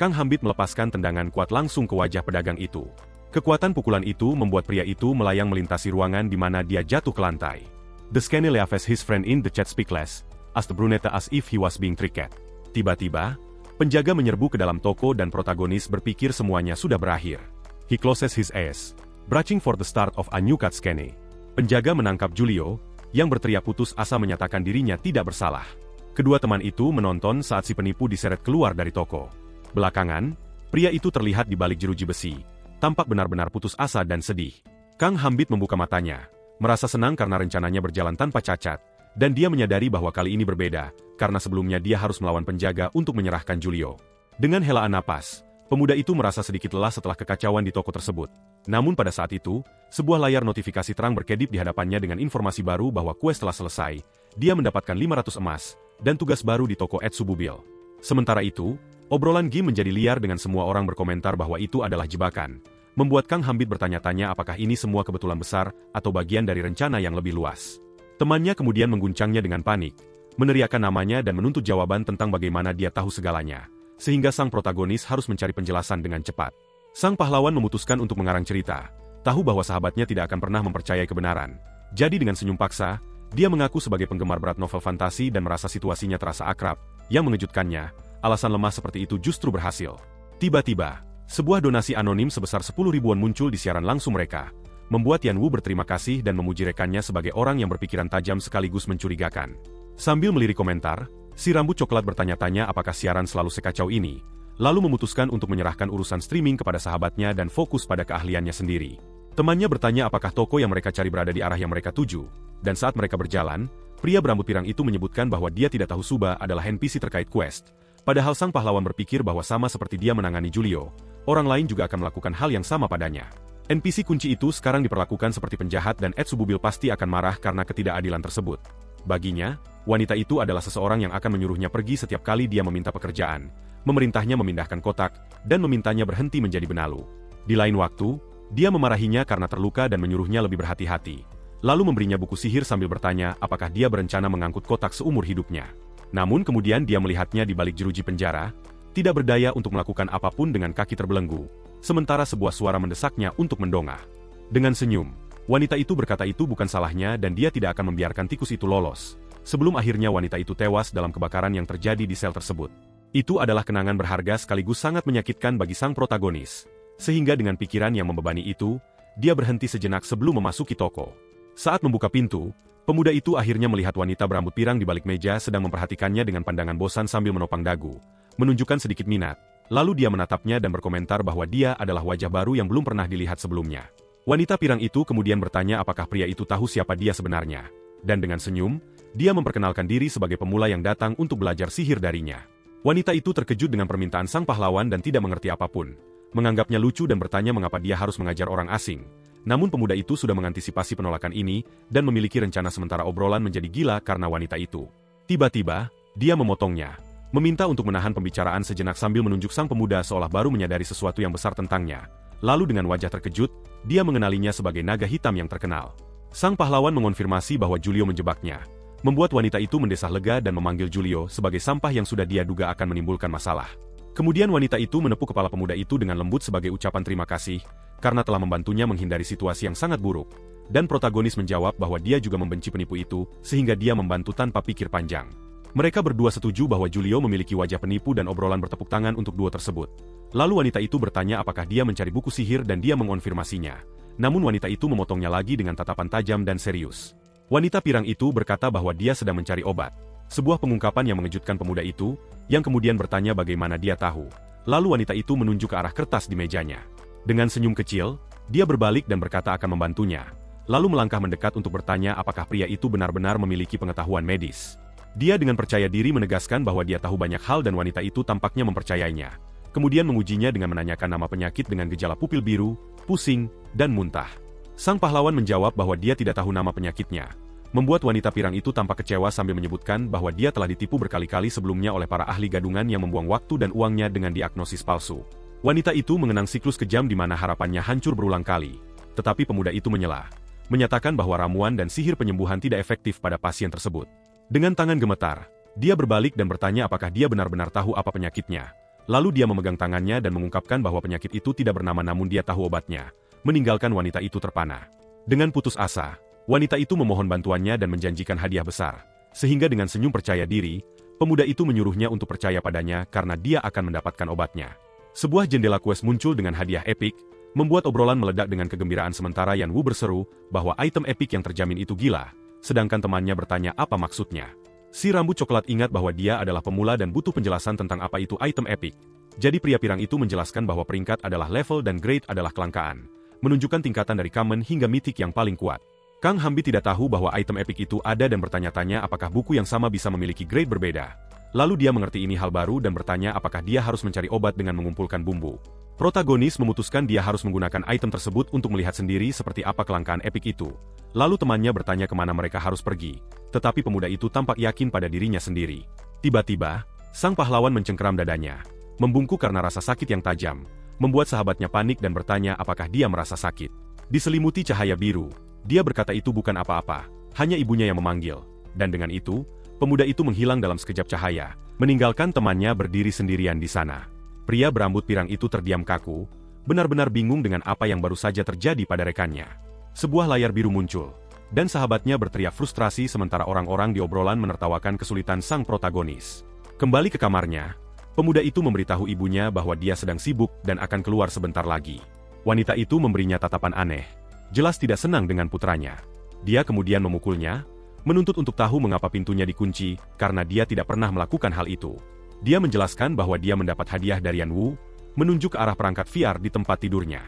Kang Hambit melepaskan tendangan kuat langsung ke wajah pedagang itu. Kekuatan pukulan itu membuat pria itu melayang melintasi ruangan di mana dia jatuh ke lantai. The scanny leaves his friend in the chat speechless, as the brunette as if he was being tricked. Tiba-tiba, penjaga menyerbu ke dalam toko dan protagonis berpikir semuanya sudah berakhir. He closes his eyes, bracing for the start of a new cut scanny. Penjaga menangkap Julio, yang berteriak putus asa menyatakan dirinya tidak bersalah. Kedua teman itu menonton saat si penipu diseret keluar dari toko. Belakangan, pria itu terlihat di balik jeruji besi, tampak benar-benar putus asa dan sedih. Kang Hambit membuka matanya, merasa senang karena rencananya berjalan tanpa cacat, dan dia menyadari bahwa kali ini berbeda, karena sebelumnya dia harus melawan penjaga untuk menyerahkan Julio. Dengan helaan napas, pemuda itu merasa sedikit lelah setelah kekacauan di toko tersebut. Namun pada saat itu, sebuah layar notifikasi terang berkedip di hadapannya dengan informasi baru bahwa quest telah selesai. Dia mendapatkan 500 emas, dan tugas baru di toko Ed Sububil. Sementara itu, obrolan Gi menjadi liar dengan semua orang berkomentar bahwa itu adalah jebakan, membuat Kang Hambit bertanya-tanya apakah ini semua kebetulan besar atau bagian dari rencana yang lebih luas. Temannya kemudian mengguncangnya dengan panik, meneriakkan namanya dan menuntut jawaban tentang bagaimana dia tahu segalanya, sehingga sang protagonis harus mencari penjelasan dengan cepat. Sang pahlawan memutuskan untuk mengarang cerita, tahu bahwa sahabatnya tidak akan pernah mempercayai kebenaran. Jadi dengan senyum paksa, dia mengaku sebagai penggemar berat novel fantasi dan merasa situasinya terasa akrab. Yang mengejutkannya, alasan lemah seperti itu justru berhasil. Tiba-tiba, sebuah donasi anonim sebesar 10 ribuan muncul di siaran langsung mereka, membuat Yan Wu berterima kasih dan memuji rekannya sebagai orang yang berpikiran tajam sekaligus mencurigakan. Sambil melirik komentar, si rambut coklat bertanya-tanya apakah siaran selalu sekacau ini, lalu memutuskan untuk menyerahkan urusan streaming kepada sahabatnya dan fokus pada keahliannya sendiri. Temannya bertanya apakah toko yang mereka cari berada di arah yang mereka tuju, dan saat mereka berjalan, pria berambut pirang itu menyebutkan bahwa dia tidak tahu Suba adalah NPC terkait quest. Padahal sang pahlawan berpikir bahwa sama seperti dia menangani Julio, orang lain juga akan melakukan hal yang sama padanya. NPC kunci itu sekarang diperlakukan seperti penjahat dan Ed Sububil pasti akan marah karena ketidakadilan tersebut. Baginya, wanita itu adalah seseorang yang akan menyuruhnya pergi setiap kali dia meminta pekerjaan, memerintahnya memindahkan kotak, dan memintanya berhenti menjadi benalu. Di lain waktu, dia memarahinya karena terluka dan menyuruhnya lebih berhati-hati, lalu memberinya buku sihir sambil bertanya apakah dia berencana mengangkut kotak seumur hidupnya. Namun kemudian dia melihatnya di balik jeruji penjara, tidak berdaya untuk melakukan apapun dengan kaki terbelenggu, sementara sebuah suara mendesaknya untuk mendongak. Dengan senyum, wanita itu berkata itu bukan salahnya dan dia tidak akan membiarkan tikus itu lolos, sebelum akhirnya wanita itu tewas dalam kebakaran yang terjadi di sel tersebut. Itu adalah kenangan berharga sekaligus sangat menyakitkan bagi sang protagonis, sehingga dengan pikiran yang membebani itu, dia berhenti sejenak sebelum memasuki toko. Saat membuka pintu, pemuda itu akhirnya melihat wanita berambut pirang di balik meja sedang memperhatikannya dengan pandangan bosan sambil menopang dagu, menunjukkan sedikit minat. Lalu dia menatapnya dan berkomentar bahwa dia adalah wajah baru yang belum pernah dilihat sebelumnya. Wanita pirang itu kemudian bertanya apakah pria itu tahu siapa dia sebenarnya. Dan dengan senyum, dia memperkenalkan diri sebagai pemula yang datang untuk belajar sihir darinya. Wanita itu terkejut dengan permintaan sang pahlawan dan tidak mengerti apapun. Menganggapnya lucu dan bertanya mengapa dia harus mengajar orang asing. Namun pemuda itu sudah mengantisipasi penolakan ini dan memiliki rencana sementara obrolan menjadi gila karena wanita itu. Tiba-tiba, dia memotongnya, meminta untuk menahan pembicaraan sejenak sambil menunjuk sang pemuda seolah baru menyadari sesuatu yang besar tentangnya. Lalu dengan wajah terkejut, dia mengenalinya sebagai naga hitam yang terkenal. Sang pahlawan mengonfirmasi bahwa Julio menjebaknya, membuat wanita itu mendesah lega dan memanggil Julio sebagai sampah yang sudah dia duga akan menimbulkan masalah. Kemudian wanita itu menepuk kepala pemuda itu dengan lembut sebagai ucapan terima kasih, karena telah membantunya menghindari situasi yang sangat buruk. dan protagonis menjawab bahwa dia juga membenci penipu itu, sehingga dia membantu tanpa pikir panjang. Mereka berdua setuju bahwa Julio memiliki wajah penipu dan obrolan bertepuk tangan untuk duo tersebut. Lalu wanita itu bertanya apakah dia mencari buku sihir dan dia mengonfirmasinya. Namun wanita itu memotongnya lagi dengan tatapan tajam dan serius. Wanita pirang itu berkata bahwa dia sedang mencari obat. Sebuah pengungkapan yang mengejutkan pemuda itu, yang kemudian bertanya bagaimana dia tahu. Lalu wanita itu menunjuk ke arah kertas di mejanya. Dengan senyum kecil, dia berbalik dan berkata akan membantunya. Lalu melangkah mendekat untuk bertanya apakah pria itu benar-benar memiliki pengetahuan medis. Dia dengan percaya diri menegaskan bahwa dia tahu banyak hal dan wanita itu tampaknya mempercayainya. Kemudian mengujinya dengan menanyakan nama penyakit dengan gejala pupil biru, pusing, dan muntah. Sang pahlawan menjawab bahwa dia tidak tahu nama penyakitnya. Membuat wanita pirang itu tampak kecewa sambil menyebutkan bahwa dia telah ditipu berkali-kali sebelumnya oleh para ahli gadungan yang membuang waktu dan uangnya dengan diagnosis palsu. Wanita itu mengenang siklus kejam di mana harapannya hancur berulang kali. Tetapi pemuda itu menyela, menyatakan bahwa ramuan dan sihir penyembuhan tidak efektif pada pasien tersebut. Dengan tangan gemetar, dia berbalik dan bertanya apakah dia benar-benar tahu apa penyakitnya. Lalu dia memegang tangannya dan mengungkapkan bahwa penyakit itu tidak bernama namun dia tahu obatnya, meninggalkan wanita itu terpana. Dengan putus asa, wanita itu memohon bantuannya dan menjanjikan hadiah besar. Sehingga dengan senyum percaya diri, pemuda itu menyuruhnya untuk percaya padanya karena dia akan mendapatkan obatnya. Sebuah jendela kues muncul dengan hadiah epik, membuat obrolan meledak dengan kegembiraan sementara Yan Wu berseru bahwa item epik yang terjamin itu gila, sedangkan temannya bertanya apa maksudnya. Si rambut coklat ingat bahwa dia adalah pemula dan butuh penjelasan tentang apa itu item epik. Jadi pria pirang itu menjelaskan bahwa peringkat adalah level dan grade adalah kelangkaan, menunjukkan tingkatan dari common hingga mythic yang paling kuat. Kang Hambi tidak tahu bahwa item epik itu ada dan bertanya-tanya apakah buku yang sama bisa memiliki grade berbeda. Lalu dia mengerti ini hal baru dan bertanya apakah dia harus mencari obat dengan mengumpulkan bumbu. Protagonis memutuskan dia harus menggunakan item tersebut untuk melihat sendiri seperti apa kelangkaan epik itu. Lalu temannya bertanya kemana mereka harus pergi. Tetapi pemuda itu tampak yakin pada dirinya sendiri. Tiba-tiba, sang pahlawan mencengkeram dadanya, membungkuk karena rasa sakit yang tajam, membuat sahabatnya panik dan bertanya apakah dia merasa sakit. Diselimuti cahaya biru, dia berkata itu bukan apa-apa, hanya ibunya yang memanggil. Dan dengan itu, pemuda itu menghilang dalam sekejap cahaya, meninggalkan temannya berdiri sendirian di sana. Pria berambut pirang itu terdiam kaku, benar-benar bingung dengan apa yang baru saja terjadi pada rekannya. Sebuah layar biru muncul, dan sahabatnya berteriak frustrasi sementara orang-orang di obrolan menertawakan kesulitan sang protagonis. Kembali ke kamarnya, pemuda itu memberitahu ibunya bahwa dia sedang sibuk dan akan keluar sebentar lagi. Wanita itu memberinya tatapan aneh, jelas tidak senang dengan putranya. Dia kemudian memukulnya, menuntut untuk tahu mengapa pintunya dikunci, karena dia tidak pernah melakukan hal itu. Dia menjelaskan bahwa dia mendapat hadiah dari Yan Wu, menunjuk ke arah perangkat VR di tempat tidurnya.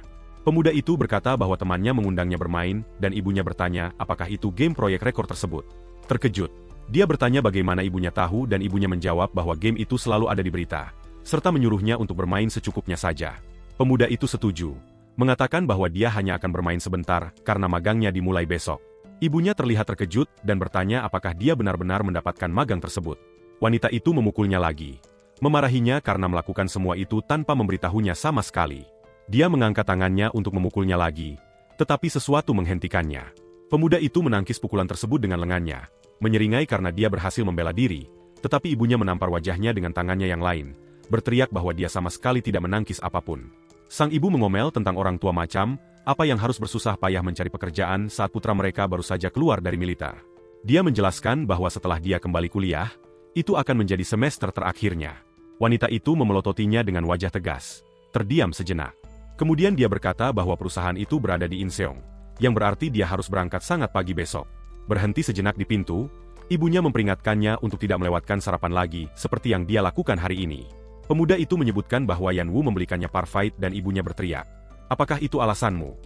Pemuda itu berkata bahwa temannya mengundangnya bermain, dan ibunya bertanya apakah itu game proyek rekor tersebut. Terkejut, dia bertanya bagaimana ibunya tahu dan ibunya menjawab bahwa game itu selalu ada di berita, serta menyuruhnya untuk bermain secukupnya saja. Pemuda itu setuju, mengatakan bahwa dia hanya akan bermain sebentar karena magangnya dimulai besok. Ibunya terlihat terkejut dan bertanya apakah dia benar-benar mendapatkan magang tersebut. Wanita itu memukulnya lagi, memarahinya karena melakukan semua itu tanpa memberitahunya sama sekali. Dia mengangkat tangannya untuk memukulnya lagi, tetapi sesuatu menghentikannya. Pemuda itu menangkis pukulan tersebut dengan lengannya, menyeringai karena dia berhasil membela diri, tetapi ibunya menampar wajahnya dengan tangannya yang lain, berteriak bahwa dia sama sekali tidak menangkis apapun. Sang ibu mengomel tentang orang tua macam, apa yang harus bersusah payah mencari pekerjaan saat putra mereka baru saja keluar dari militer. Dia menjelaskan bahwa setelah dia kembali kuliah, itu akan menjadi semester terakhirnya. Wanita itu memelototinya dengan wajah tegas, terdiam sejenak. Kemudian dia berkata bahwa perusahaan itu berada di Inseong, yang berarti dia harus berangkat sangat pagi besok. Berhenti sejenak di pintu, ibunya memperingatkannya untuk tidak melewatkan sarapan lagi, seperti yang dia lakukan hari ini. Pemuda itu menyebutkan bahwa Yan Wu membelikannya parfait dan ibunya berteriak, "Apakah itu alasanmu?"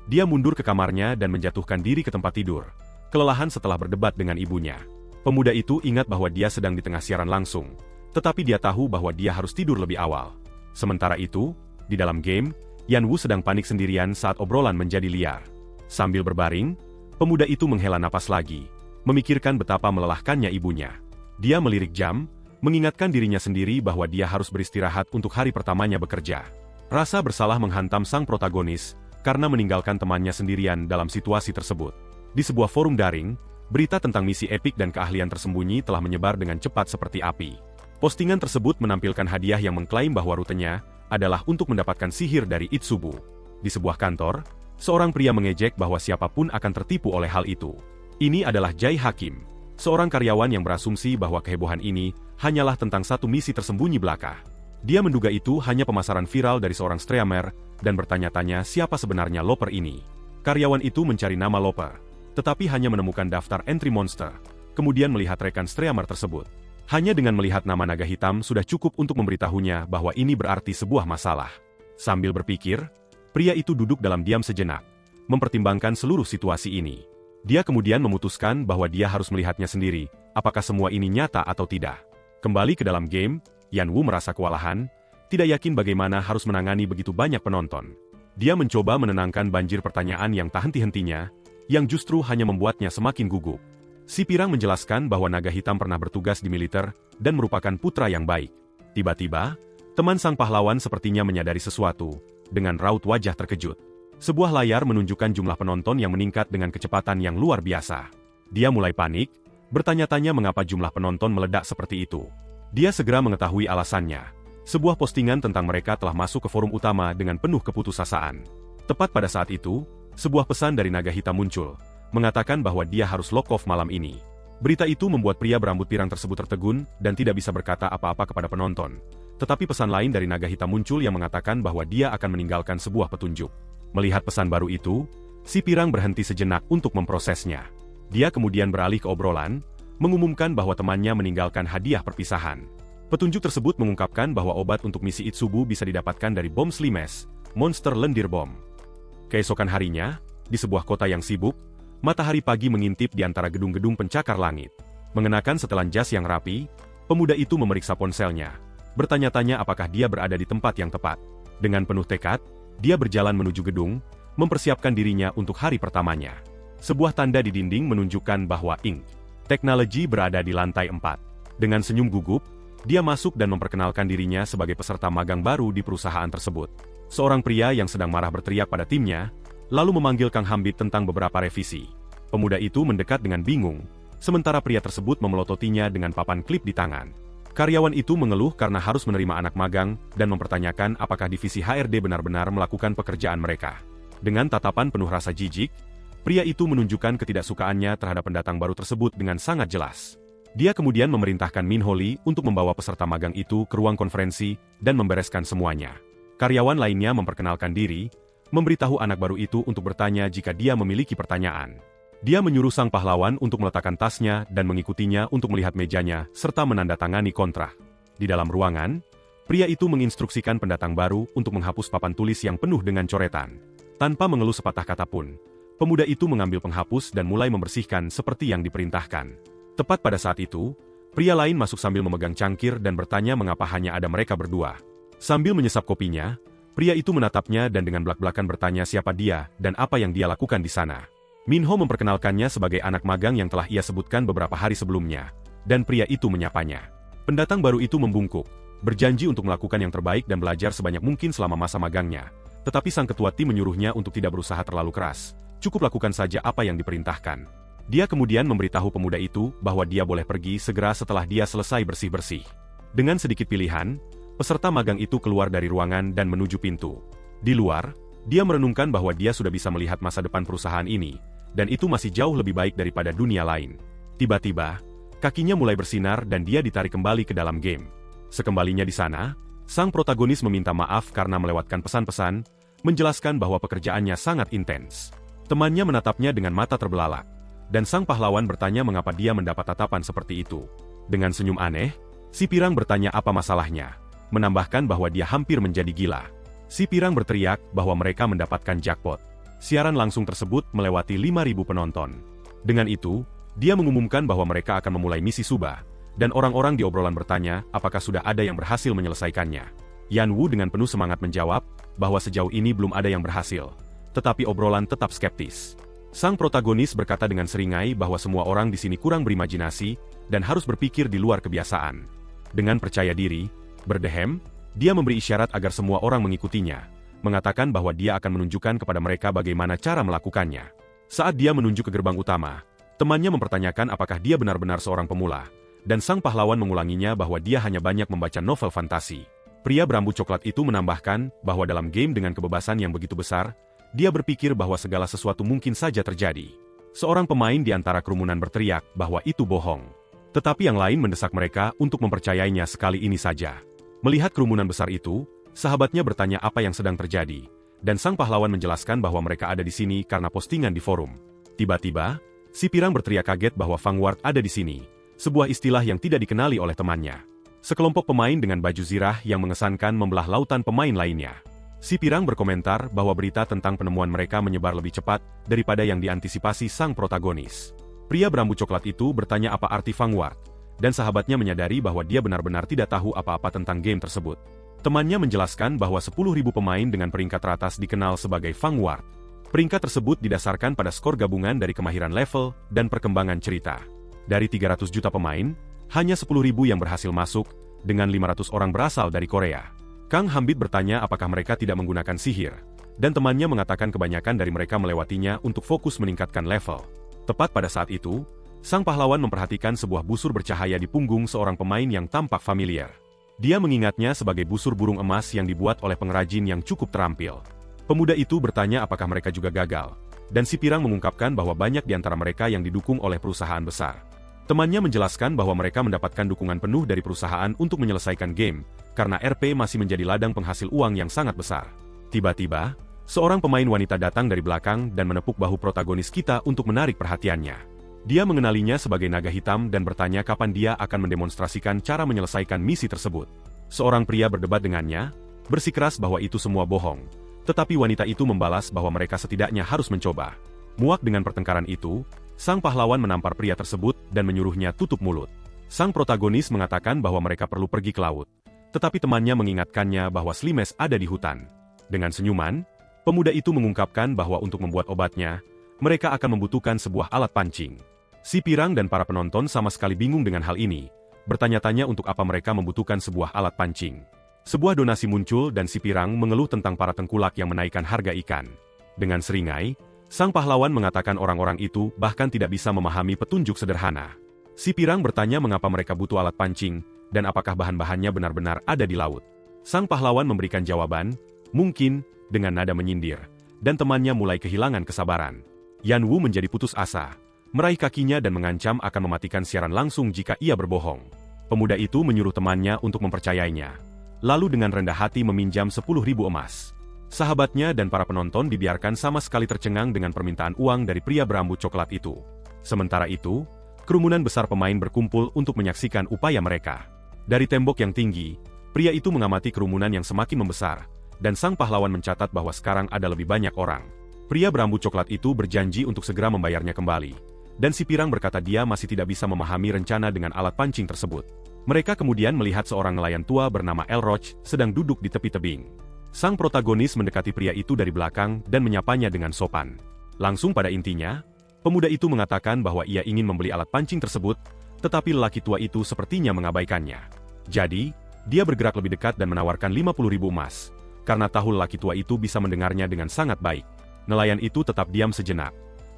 Dia mundur ke kamarnya dan menjatuhkan diri ke tempat tidur, kelelahan setelah berdebat dengan ibunya. Pemuda itu ingat bahwa dia sedang di tengah siaran langsung, tetapi dia tahu bahwa dia harus tidur lebih awal. Sementara itu, di dalam game, Yan Wu sedang panik sendirian saat obrolan menjadi liar. Sambil berbaring, pemuda itu menghela napas lagi, memikirkan betapa melelahkannya ibunya. Dia melirik jam, mengingatkan dirinya sendiri bahwa dia harus beristirahat untuk hari pertamanya bekerja. Rasa bersalah menghantam sang protagonis, karena meninggalkan temannya sendirian dalam situasi tersebut. Di sebuah forum daring, berita tentang misi epik dan keahlian tersembunyi telah menyebar dengan cepat seperti api. Postingan tersebut menampilkan hadiah yang mengklaim bahwa rutenya adalah untuk mendapatkan sihir dari Itsubu. Di sebuah kantor, Seorang pria mengejek bahwa siapapun akan tertipu oleh hal itu. Ini adalah Jai Hakim, seorang karyawan yang berasumsi bahwa kehebohan ini hanyalah tentang satu misi tersembunyi belaka. Dia menduga itu hanya pemasaran viral dari seorang streamer, dan bertanya-tanya siapa sebenarnya Loper ini. Karyawan itu mencari nama Loper, tetapi hanya menemukan daftar entry monster, kemudian melihat rekan streamer tersebut. Hanya dengan melihat nama naga hitam sudah cukup untuk memberitahunya bahwa ini berarti sebuah masalah. Sambil berpikir, pria itu duduk dalam diam sejenak, mempertimbangkan seluruh situasi ini. Dia kemudian memutuskan bahwa dia harus melihatnya sendiri, apakah semua ini nyata atau tidak. Kembali ke dalam game, Yan Wu merasa kewalahan, tidak yakin bagaimana harus menangani begitu banyak penonton. Dia mencoba menenangkan banjir pertanyaan yang tak henti-hentinya, yang justru hanya membuatnya semakin gugup. Si Pirang menjelaskan bahwa naga hitam pernah bertugas di militer dan merupakan putra yang baik. Tiba-tiba, teman sang pahlawan sepertinya menyadari sesuatu, dengan raut wajah terkejut. Sebuah layar menunjukkan jumlah penonton yang meningkat dengan kecepatan yang luar biasa. Dia mulai panik, bertanya-tanya mengapa jumlah penonton meledak seperti itu. Dia segera mengetahui alasannya. Sebuah postingan tentang mereka telah masuk ke forum utama dengan penuh keputusasaan. Tepat pada saat itu, sebuah pesan dari naga hitam muncul, mengatakan bahwa dia harus lock off malam ini. Berita itu membuat pria berambut pirang tersebut tertegun dan tidak bisa berkata apa-apa kepada penonton. Tetapi pesan lain dari naga hitam muncul yang mengatakan bahwa dia akan meninggalkan sebuah petunjuk. Melihat pesan baru itu, si Pirang berhenti sejenak untuk memprosesnya. Dia kemudian beralih ke obrolan, mengumumkan bahwa temannya meninggalkan hadiah perpisahan. Petunjuk tersebut mengungkapkan bahwa obat untuk misi Itsubu bisa didapatkan dari bom Slimes, monster lendir bom. Keesokan harinya, di sebuah kota yang sibuk, matahari pagi mengintip di antara gedung-gedung pencakar langit. Mengenakan setelan jas yang rapi, pemuda itu memeriksa ponselnya, bertanya-tanya apakah dia berada di tempat yang tepat. Dengan penuh tekad, dia berjalan menuju gedung, mempersiapkan dirinya untuk hari pertamanya. Sebuah tanda di dinding menunjukkan bahwa Ink Technology berada di lantai 4. Dengan senyum gugup, dia masuk dan memperkenalkan dirinya sebagai peserta magang baru di perusahaan tersebut. Seorang pria yang sedang marah berteriak pada timnya, lalu memanggil Kang Hambit tentang beberapa revisi. Pemuda itu mendekat dengan bingung, sementara pria tersebut memelototinya dengan papan klip di tangan. Karyawan itu mengeluh karena harus menerima anak magang dan mempertanyakan apakah divisi HRD benar-benar melakukan pekerjaan mereka. Dengan tatapan penuh rasa jijik, pria itu menunjukkan ketidaksukaannya terhadap pendatang baru tersebut dengan sangat jelas. Dia kemudian memerintahkan Min Ho Lee untuk membawa peserta magang itu ke ruang konferensi dan membereskan semuanya. Karyawan lainnya memperkenalkan diri, memberitahu anak baru itu untuk bertanya jika dia memiliki pertanyaan. Dia menyuruh sang pahlawan untuk meletakkan tasnya dan mengikutinya untuk melihat mejanya serta menandatangani kontrak. Di dalam ruangan, pria itu menginstruksikan pendatang baru untuk menghapus papan tulis yang penuh dengan coretan. Tanpa mengeluh sepatah kata pun, pemuda itu mengambil penghapus dan mulai membersihkan seperti yang diperintahkan. Tepat pada saat itu, pria lain masuk sambil memegang cangkir dan bertanya mengapa hanya ada mereka berdua. Sambil menyesap kopinya, pria itu menatapnya dan dengan belak-belakan bertanya siapa dia dan apa yang dia lakukan di sana. Min Ho memperkenalkannya sebagai anak magang yang telah ia sebutkan beberapa hari sebelumnya, dan pria itu menyapanya. Pendatang baru itu membungkuk, berjanji untuk melakukan yang terbaik dan belajar sebanyak mungkin selama masa magangnya. Tetapi sang ketua tim menyuruhnya untuk tidak berusaha terlalu keras, cukup lakukan saja apa yang diperintahkan. Dia kemudian memberitahu pemuda itu bahwa dia boleh pergi segera setelah dia selesai bersih-bersih. Dengan sedikit pilihan, peserta magang itu keluar dari ruangan dan menuju pintu. Di luar, dia merenungkan bahwa dia sudah bisa melihat masa depan perusahaan ini, dan itu masih jauh lebih baik daripada dunia lain. Tiba-tiba, kakinya mulai bersinar dan dia ditarik kembali ke dalam game. Sekembalinya di sana, sang protagonis meminta maaf karena melewatkan pesan-pesan, menjelaskan bahwa pekerjaannya sangat intens. Temannya menatapnya dengan mata terbelalak, dan sang pahlawan bertanya mengapa dia mendapat tatapan seperti itu. Dengan senyum aneh, si Pirang bertanya apa masalahnya, menambahkan bahwa dia hampir menjadi gila. Si Pirang berteriak bahwa mereka mendapatkan jackpot. Siaran langsung tersebut melewati 5.000 penonton. Dengan itu, dia mengumumkan bahwa mereka akan memulai misi Suba, dan orang-orang di obrolan bertanya apakah sudah ada yang berhasil menyelesaikannya. Yan Wu dengan penuh semangat menjawab bahwa sejauh ini belum ada yang berhasil, tetapi obrolan tetap skeptis. Sang protagonis berkata dengan seringai bahwa semua orang di sini kurang berimajinasi dan harus berpikir di luar kebiasaan. Dengan percaya diri, berdehem, dia memberi isyarat agar semua orang mengikutinya, mengatakan bahwa dia akan menunjukkan kepada mereka bagaimana cara melakukannya. Saat dia menuju ke gerbang utama, temannya mempertanyakan apakah dia benar-benar seorang pemula, dan sang pahlawan mengulanginya bahwa dia hanya banyak membaca novel fantasi. Pria berambut coklat itu menambahkan bahwa dalam game dengan kebebasan yang begitu besar, Dia berpikir bahwa segala sesuatu mungkin saja terjadi. Seorang pemain di antara kerumunan berteriak bahwa itu bohong. Tetapi yang lain mendesak mereka untuk mempercayainya sekali ini saja. Melihat kerumunan besar itu, sahabatnya bertanya apa yang sedang terjadi. Dan sang pahlawan menjelaskan bahwa mereka ada di sini karena postingan di forum. Tiba-tiba, si pirang berteriak kaget bahwa Vanguard ada di sini. Sebuah istilah yang tidak dikenali oleh temannya. Sekelompok pemain dengan baju zirah yang mengesankan membelah lautan pemain lainnya. Si pirang berkomentar bahwa berita tentang penemuan mereka menyebar lebih cepat daripada yang diantisipasi sang protagonis. Pria berambut coklat itu bertanya apa arti Vanguard, dan sahabatnya menyadari bahwa dia benar-benar tidak tahu apa-apa tentang game tersebut. Temannya menjelaskan bahwa 10.000 pemain dengan peringkat teratas dikenal sebagai Vanguard. Peringkat tersebut didasarkan pada skor gabungan dari kemahiran level dan perkembangan cerita. Dari 300 juta pemain, hanya 10.000 yang berhasil masuk, dengan 500 orang berasal dari Korea. Kang Hambit bertanya apakah mereka tidak menggunakan sihir, dan temannya mengatakan kebanyakan dari mereka melewatinya untuk fokus meningkatkan level. Tepat pada saat itu, sang pahlawan memperhatikan sebuah busur bercahaya di punggung seorang pemain yang tampak familiar. Dia mengingatnya sebagai busur burung emas yang dibuat oleh pengrajin yang cukup terampil. Pemuda itu bertanya apakah mereka juga gagal, dan si pirang mengungkapkan bahwa banyak di antara mereka yang didukung oleh perusahaan besar. Temannya menjelaskan bahwa mereka mendapatkan dukungan penuh dari perusahaan untuk menyelesaikan game, karena RP masih menjadi ladang penghasil uang yang sangat besar. Tiba-tiba, seorang pemain wanita datang dari belakang dan menepuk bahu protagonis kita untuk menarik perhatiannya. Dia mengenalinya sebagai naga hitam dan bertanya kapan dia akan mendemonstrasikan cara menyelesaikan misi tersebut. Seorang pria berdebat dengannya, bersikeras bahwa itu semua bohong. Tetapi wanita itu membalas bahwa mereka setidaknya harus mencoba. Muak dengan pertengkaran itu, sang pahlawan menampar pria tersebut dan menyuruhnya tutup mulut. Sang protagonis mengatakan bahwa mereka perlu pergi ke laut. Tetapi temannya mengingatkannya bahwa Slimes ada di hutan. Dengan senyuman, pemuda itu mengungkapkan bahwa untuk membuat obatnya, mereka akan membutuhkan sebuah alat pancing. Si pirang dan para penonton sama sekali bingung dengan hal ini, bertanya-tanya untuk apa mereka membutuhkan sebuah alat pancing. Sebuah donasi muncul dan si pirang mengeluh tentang para tengkulak yang menaikkan harga ikan. Dengan seringai, sang pahlawan mengatakan orang-orang itu bahkan tidak bisa memahami petunjuk sederhana. Si pirang bertanya mengapa mereka butuh alat pancing, dan apakah bahan-bahannya benar-benar ada di laut. Sang pahlawan memberikan jawaban, mungkin, dengan nada menyindir, dan temannya mulai kehilangan kesabaran. Yan Wu menjadi putus asa, meraih kakinya dan mengancam akan mematikan siaran langsung jika ia berbohong. Pemuda itu menyuruh temannya untuk mempercayainya, lalu dengan rendah hati meminjam 10.000 emas. Sahabatnya dan para penonton dibiarkan sama sekali tercengang dengan permintaan uang dari pria berambut coklat itu. Sementara itu, kerumunan besar pemain berkumpul untuk menyaksikan upaya mereka. Dari tembok yang tinggi, pria itu mengamati kerumunan yang semakin membesar, dan sang pahlawan mencatat bahwa sekarang ada lebih banyak orang. Pria berambut coklat itu berjanji untuk segera membayarnya kembali, dan si pirang berkata dia masih tidak bisa memahami rencana dengan alat pancing tersebut. Mereka kemudian melihat seorang nelayan tua bernama Elroch sedang duduk di tepi tebing. Sang protagonis mendekati pria itu dari belakang dan menyapanya dengan sopan. Langsung pada intinya, pemuda itu mengatakan bahwa ia ingin membeli alat pancing tersebut, tetapi lelaki tua itu sepertinya mengabaikannya. Jadi, dia bergerak lebih dekat dan menawarkan 50.000 emas, karena tahu lelaki tua itu bisa mendengarnya dengan sangat baik. Nelayan itu tetap diam sejenak.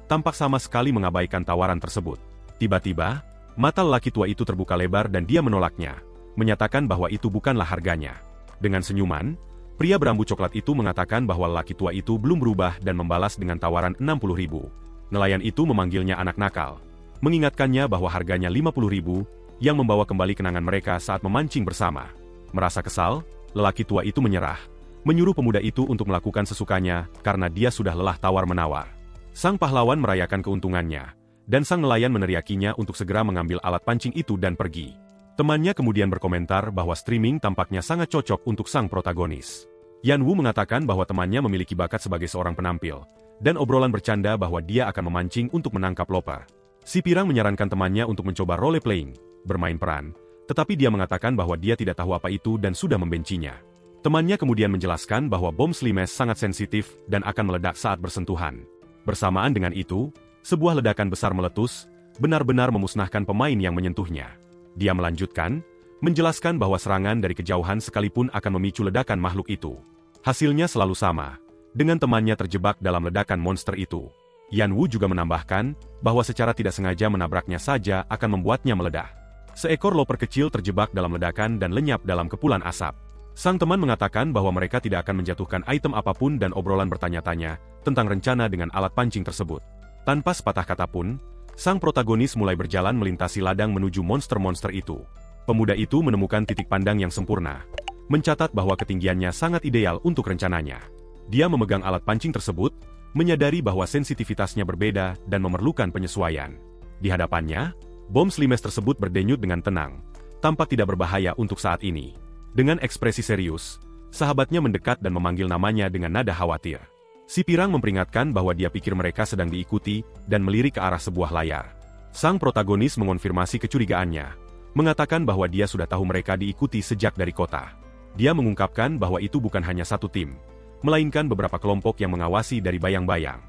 Tampak sama sekali mengabaikan tawaran tersebut. Tiba-tiba, mata lelaki tua itu terbuka lebar dan dia menolaknya, menyatakan bahwa itu bukanlah harganya. Dengan senyuman, pria berambut coklat itu mengatakan bahwa lelaki tua itu belum berubah dan membalas dengan tawaran 60.000. Nelayan itu memanggilnya anak nakal, mengingatkannya bahwa harganya 50.000, yang membawa kembali kenangan mereka saat memancing bersama. Merasa kesal, lelaki tua itu menyerah, menyuruh pemuda itu untuk melakukan sesukanya karena dia sudah lelah tawar-menawar. Sang pahlawan merayakan keuntungannya, dan sang nelayan meneriakinya untuk segera mengambil alat pancing itu dan pergi. Temannya kemudian berkomentar bahwa streaming tampaknya sangat cocok untuk sang protagonis. Yan Wu mengatakan bahwa temannya memiliki bakat sebagai seorang penampil, dan obrolan bercanda bahwa dia akan memancing untuk menangkap loper. Si pirang menyarankan temannya untuk mencoba role-playing, bermain peran, tetapi dia mengatakan bahwa dia tidak tahu apa itu dan sudah membencinya. Temannya kemudian menjelaskan bahwa bom Slimes sangat sensitif dan akan meledak saat bersentuhan. Bersamaan dengan itu, sebuah ledakan besar meletus, benar-benar memusnahkan pemain yang menyentuhnya. Dia melanjutkan, menjelaskan bahwa serangan dari kejauhan sekalipun akan memicu ledakan makhluk itu. Hasilnya selalu sama, dengan temannya terjebak dalam ledakan monster itu. Yan Wu juga menambahkan, bahwa secara tidak sengaja menabraknya saja akan membuatnya meledak. Seekor loper kecil terjebak dalam ledakan dan lenyap dalam kepulan asap. Sang teman mengatakan bahwa mereka tidak akan menjatuhkan item apapun dan obrolan bertanya-tanya tentang rencana dengan alat pancing tersebut. Tanpa sepatah kata pun, sang protagonis mulai berjalan melintasi ladang menuju monster-monster itu. Pemuda itu menemukan titik pandang yang sempurna, mencatat bahwa ketinggiannya sangat ideal untuk rencananya. Dia memegang alat pancing tersebut, menyadari bahwa sensitivitasnya berbeda dan memerlukan penyesuaian. Di hadapannya, bom Slimes tersebut berdenyut dengan tenang, tampak tidak berbahaya untuk saat ini. Dengan ekspresi serius, sahabatnya mendekat dan memanggil namanya dengan nada khawatir. Si pirang memperingatkan bahwa dia pikir mereka sedang diikuti dan melirik ke arah sebuah layar. Sang protagonis mengonfirmasi kecurigaannya, mengatakan bahwa dia sudah tahu mereka diikuti sejak dari kota. Dia mengungkapkan bahwa itu bukan hanya satu tim, melainkan beberapa kelompok yang mengawasi dari bayang-bayang.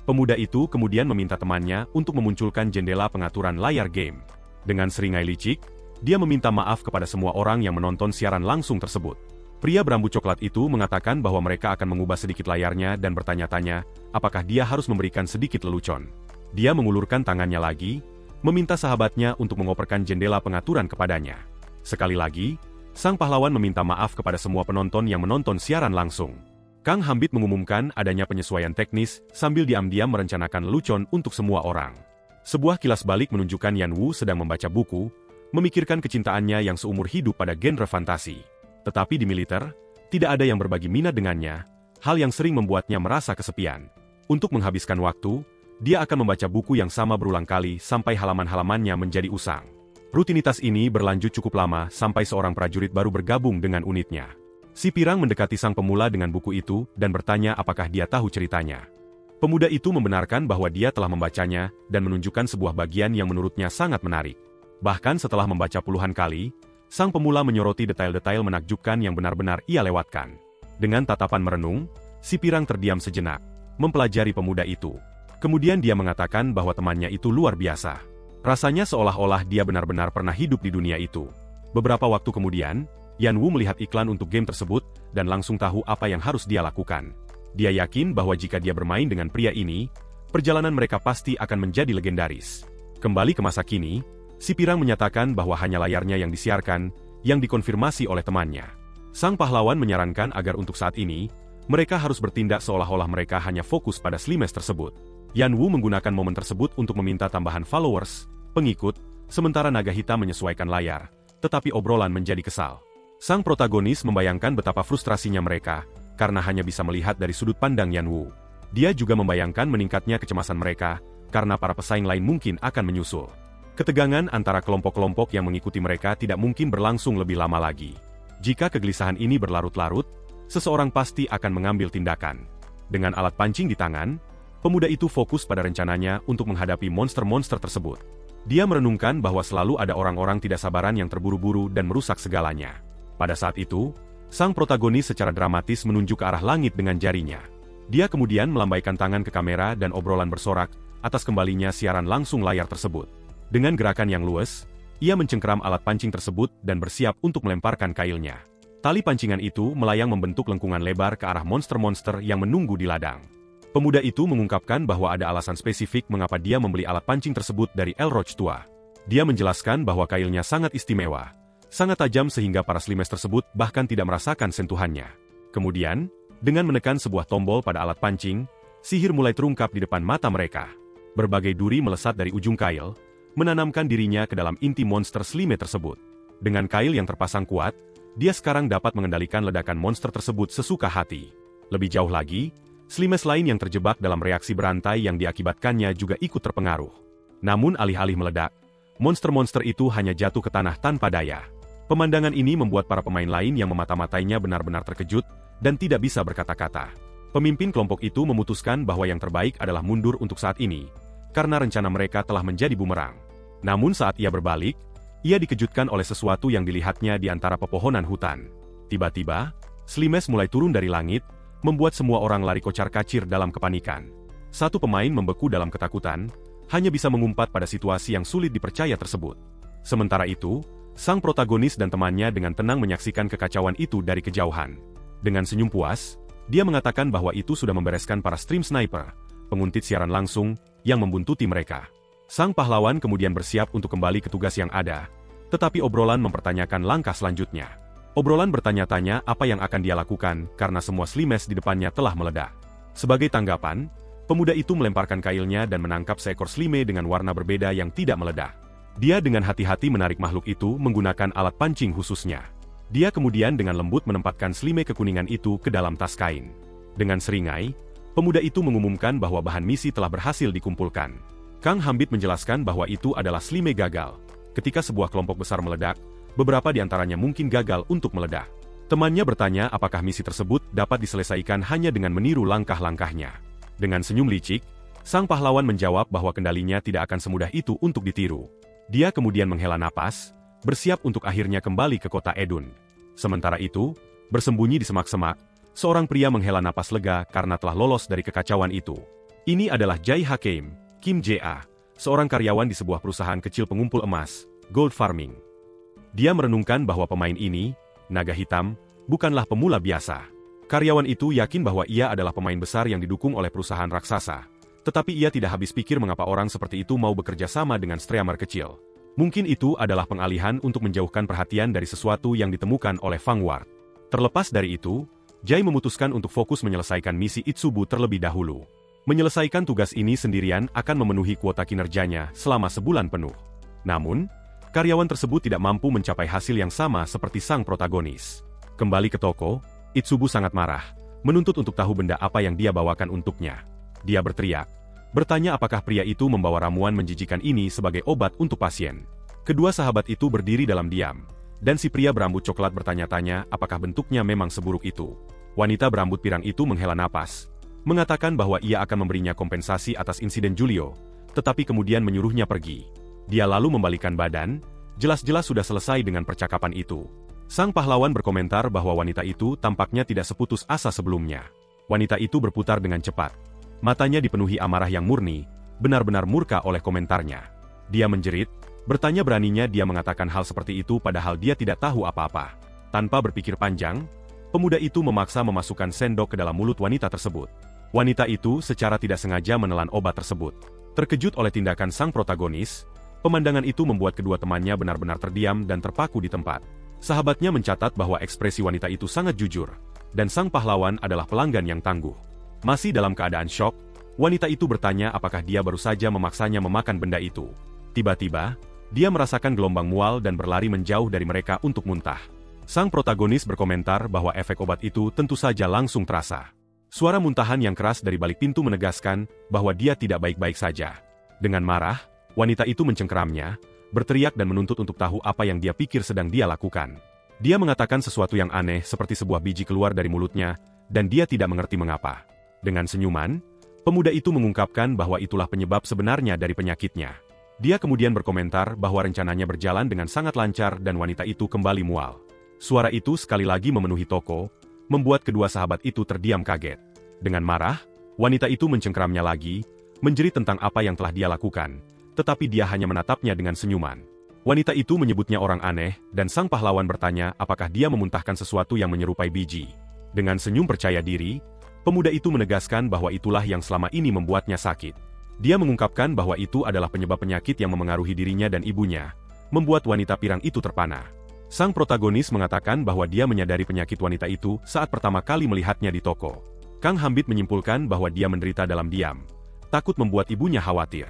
Pemuda itu kemudian meminta temannya untuk memunculkan jendela pengaturan layar game. Dengan seringai licik, dia meminta maaf kepada semua orang yang menonton siaran langsung tersebut. Pria berambut coklat itu mengatakan bahwa mereka akan mengubah sedikit layarnya dan bertanya-tanya, apakah dia harus memberikan sedikit lelucon. Dia mengulurkan tangannya lagi, meminta sahabatnya untuk mengoperkan jendela pengaturan kepadanya. Sekali lagi, sang pahlawan meminta maaf kepada semua penonton yang menonton siaran langsung. Kang Hambit mengumumkan adanya penyesuaian teknis sambil diam-diam merencanakan lelucon untuk semua orang. Sebuah kilas balik menunjukkan Yan Wu sedang membaca buku, memikirkan kecintaannya yang seumur hidup pada genre fantasi. Tetapi di militer, tidak ada yang berbagi minat dengannya, hal yang sering membuatnya merasa kesepian. Untuk menghabiskan waktu, dia akan membaca buku yang sama berulang kali sampai halaman-halamannya menjadi usang. Rutinitas ini berlanjut cukup lama sampai seorang prajurit baru bergabung dengan unitnya. Si pirang mendekati sang pemula dengan buku itu dan bertanya apakah dia tahu ceritanya. Pemuda itu membenarkan bahwa dia telah membacanya dan menunjukkan sebuah bagian yang menurutnya sangat menarik. Bahkan setelah membaca puluhan kali, sang pemula menyoroti detail-detail menakjubkan yang benar-benar ia lewatkan. Dengan tatapan merenung, si pirang terdiam sejenak, mempelajari pemuda itu. Kemudian dia mengatakan bahwa temannya itu luar biasa. Rasanya seolah-olah dia benar-benar pernah hidup di dunia itu. Beberapa waktu kemudian, Yan Wu melihat iklan untuk game tersebut dan langsung tahu apa yang harus dia lakukan. Dia yakin bahwa jika dia bermain dengan pria ini, perjalanan mereka pasti akan menjadi legendaris. Kembali ke masa kini, si pirang menyatakan bahwa hanya layarnya yang disiarkan, yang dikonfirmasi oleh temannya. Sang pahlawan menyarankan agar untuk saat ini, mereka harus bertindak seolah-olah mereka hanya fokus pada Slimes tersebut. Yan Wu menggunakan momen tersebut untuk meminta tambahan followers, pengikut, sementara naga hitam menyesuaikan layar, tetapi obrolan menjadi kesal. Sang protagonis membayangkan betapa frustrasinya mereka, karena hanya bisa melihat dari sudut pandang Yan Wu. Dia juga membayangkan meningkatnya kecemasan mereka, karena para pesaing lain mungkin akan menyusul. Ketegangan antara kelompok-kelompok yang mengikuti mereka tidak mungkin berlangsung lebih lama lagi. Jika kegelisahan ini berlarut-larut, seseorang pasti akan mengambil tindakan. Dengan alat pancing di tangan, pemuda itu fokus pada rencananya untuk menghadapi monster-monster tersebut. Dia merenungkan bahwa selalu ada orang-orang tidak sabaran yang terburu-buru dan merusak segalanya. Pada saat itu, sang protagonis secara dramatis menunjuk ke arah langit dengan jarinya. Dia kemudian melambaikan tangan ke kamera dan obrolan bersorak atas kembalinya siaran langsung layar tersebut. Dengan gerakan yang luwes, ia mencengkeram alat pancing tersebut dan bersiap untuk melemparkan kailnya. Tali pancingan itu melayang membentuk lengkungan lebar ke arah monster-monster yang menunggu di ladang. Pemuda itu mengungkapkan bahwa ada alasan spesifik mengapa dia membeli alat pancing tersebut dari Elroch tua. Dia menjelaskan bahwa kailnya sangat istimewa, sangat tajam sehingga para Slimes tersebut bahkan tidak merasakan sentuhannya. Kemudian, dengan menekan sebuah tombol pada alat pancing, sihir mulai terungkap di depan mata mereka. Berbagai duri melesat dari ujung kail, menanamkan dirinya ke dalam inti monster Slime tersebut. Dengan kail yang terpasang kuat, dia sekarang dapat mengendalikan ledakan monster tersebut sesuka hati. Lebih jauh lagi, Slimes lain yang terjebak dalam reaksi berantai yang diakibatkannya juga ikut terpengaruh. Namun alih-alih meledak, monster-monster itu hanya jatuh ke tanah tanpa daya. Pemandangan ini membuat para pemain lain yang memata-matainya benar-benar terkejut dan tidak bisa berkata-kata. Pemimpin kelompok itu memutuskan bahwa yang terbaik adalah mundur untuk saat ini, karena rencana mereka telah menjadi bumerang. Namun saat ia berbalik, ia dikejutkan oleh sesuatu yang dilihatnya di antara pepohonan hutan. Tiba-tiba, Slimes mulai turun dari langit, membuat semua orang lari kocar-kacir dalam kepanikan. Satu pemain membeku dalam ketakutan, hanya bisa mengumpat pada situasi yang sulit dipercaya tersebut. Sementara itu, sang protagonis dan temannya dengan tenang menyaksikan kekacauan itu dari kejauhan. Dengan senyum puas, dia mengatakan bahwa itu sudah membereskan para stream sniper, penguntit siaran langsung, yang membuntuti mereka. Sang pahlawan kemudian bersiap untuk kembali ke tugas yang ada, tetapi obrolan mempertanyakan langkah selanjutnya. Obrolan bertanya-tanya apa yang akan dia lakukan karena semua slimes di depannya telah meledak. Sebagai tanggapan, pemuda itu melemparkan kailnya dan menangkap seekor slime dengan warna berbeda yang tidak meledak. Dia dengan hati-hati menarik makhluk itu menggunakan alat pancing khususnya. Dia kemudian dengan lembut menempatkan slime kekuningan itu ke dalam tas kain. Dengan seringai, pemuda itu mengumumkan bahwa bahan misi telah berhasil dikumpulkan. Kang Hambit menjelaskan bahwa itu adalah slime gagal. Ketika sebuah kelompok besar meledak, beberapa di antaranya mungkin gagal untuk meledak. Temannya bertanya apakah misi tersebut dapat diselesaikan hanya dengan meniru langkah-langkahnya. Dengan senyum licik, sang pahlawan menjawab bahwa kendalinya tidak akan semudah itu untuk ditiru. Dia kemudian menghela napas, bersiap untuk akhirnya kembali ke kota Edun. Sementara itu, bersembunyi di semak-semak, seorang pria menghela napas lega karena telah lolos dari kekacauan itu. Ini adalah Jai Hakim, Kim Ja, seorang karyawan di sebuah perusahaan kecil pengumpul emas, Gold Farming. Dia merenungkan bahwa pemain ini, naga hitam, bukanlah pemula biasa. Karyawan itu yakin bahwa ia adalah pemain besar yang didukung oleh perusahaan raksasa. Tetapi ia tidak habis pikir mengapa orang seperti itu mau bekerja sama dengan streamer kecil. Mungkin itu adalah pengalihan untuk menjauhkan perhatian dari sesuatu yang ditemukan oleh Fang Ward. Terlepas dari itu, Jai memutuskan untuk fokus menyelesaikan misi Itsubu terlebih dahulu. Menyelesaikan tugas ini sendirian akan memenuhi kuota kinerjanya selama sebulan penuh. Namun, karyawan tersebut tidak mampu mencapai hasil yang sama seperti sang protagonis. Kembali ke toko, Itsubu sangat marah, menuntut untuk tahu benda apa yang dia bawakan untuknya. Dia berteriak, bertanya apakah pria itu membawa ramuan menjijikan ini sebagai obat untuk pasien. Kedua sahabat itu berdiri dalam diam, dan si pria berambut coklat bertanya-tanya apakah bentuknya memang seburuk itu. Wanita berambut pirang itu menghela napas, mengatakan bahwa ia akan memberinya kompensasi atas insiden Julio, tetapi kemudian menyuruhnya pergi. Dia lalu membalikkan badan, jelas-jelas sudah selesai dengan percakapan itu. Sang pahlawan berkomentar bahwa wanita itu tampaknya tidak seputus asa sebelumnya. Wanita itu berputar dengan cepat. Matanya dipenuhi amarah yang murni, benar-benar murka oleh komentarnya. Dia menjerit, bertanya beraninya dia mengatakan hal seperti itu padahal dia tidak tahu apa-apa. Tanpa berpikir panjang, pemuda itu memaksa memasukkan sendok ke dalam mulut wanita tersebut. Wanita itu secara tidak sengaja menelan obat tersebut. Terkejut oleh tindakan sang protagonis, pemandangan itu membuat kedua temannya benar-benar terdiam dan terpaku di tempat. Sahabatnya mencatat bahwa ekspresi wanita itu sangat jujur, dan sang pahlawan adalah pelanggan yang tangguh. Masih dalam keadaan syok, wanita itu bertanya apakah dia baru saja memaksanya memakan benda itu. Tiba-tiba, dia merasakan gelombang mual dan berlari menjauh dari mereka untuk muntah. Sang protagonis berkomentar bahwa efek obat itu tentu saja langsung terasa. Suara muntahan yang keras dari balik pintu menegaskan bahwa dia tidak baik-baik saja. Dengan marah, wanita itu mencengkeramnya, berteriak dan menuntut untuk tahu apa yang dia pikir sedang dia lakukan. Dia mengatakan sesuatu yang aneh seperti sebuah biji keluar dari mulutnya, dan dia tidak mengerti mengapa. Dengan senyuman, pemuda itu mengungkapkan bahwa itulah penyebab sebenarnya dari penyakitnya. Dia kemudian berkomentar bahwa rencananya berjalan dengan sangat lancar dan wanita itu kembali mual. Suara itu sekali lagi memenuhi toko, membuat kedua sahabat itu terdiam kaget. Dengan marah, wanita itu mencengkeramnya lagi, menjerit tentang apa yang telah dia lakukan, tetapi dia hanya menatapnya dengan senyuman. Wanita itu menyebutnya orang aneh, dan sang pahlawan bertanya apakah dia memuntahkan sesuatu yang menyerupai biji. Dengan senyum percaya diri, pemuda itu menegaskan bahwa itulah yang selama ini membuatnya sakit. Dia mengungkapkan bahwa itu adalah penyebab penyakit yang memengaruhi dirinya dan ibunya, membuat wanita pirang itu terpana. Sang protagonis mengatakan bahwa dia menyadari penyakit wanita itu saat pertama kali melihatnya di toko. Kang Hambit menyimpulkan bahwa dia menderita dalam diam, takut membuat ibunya khawatir.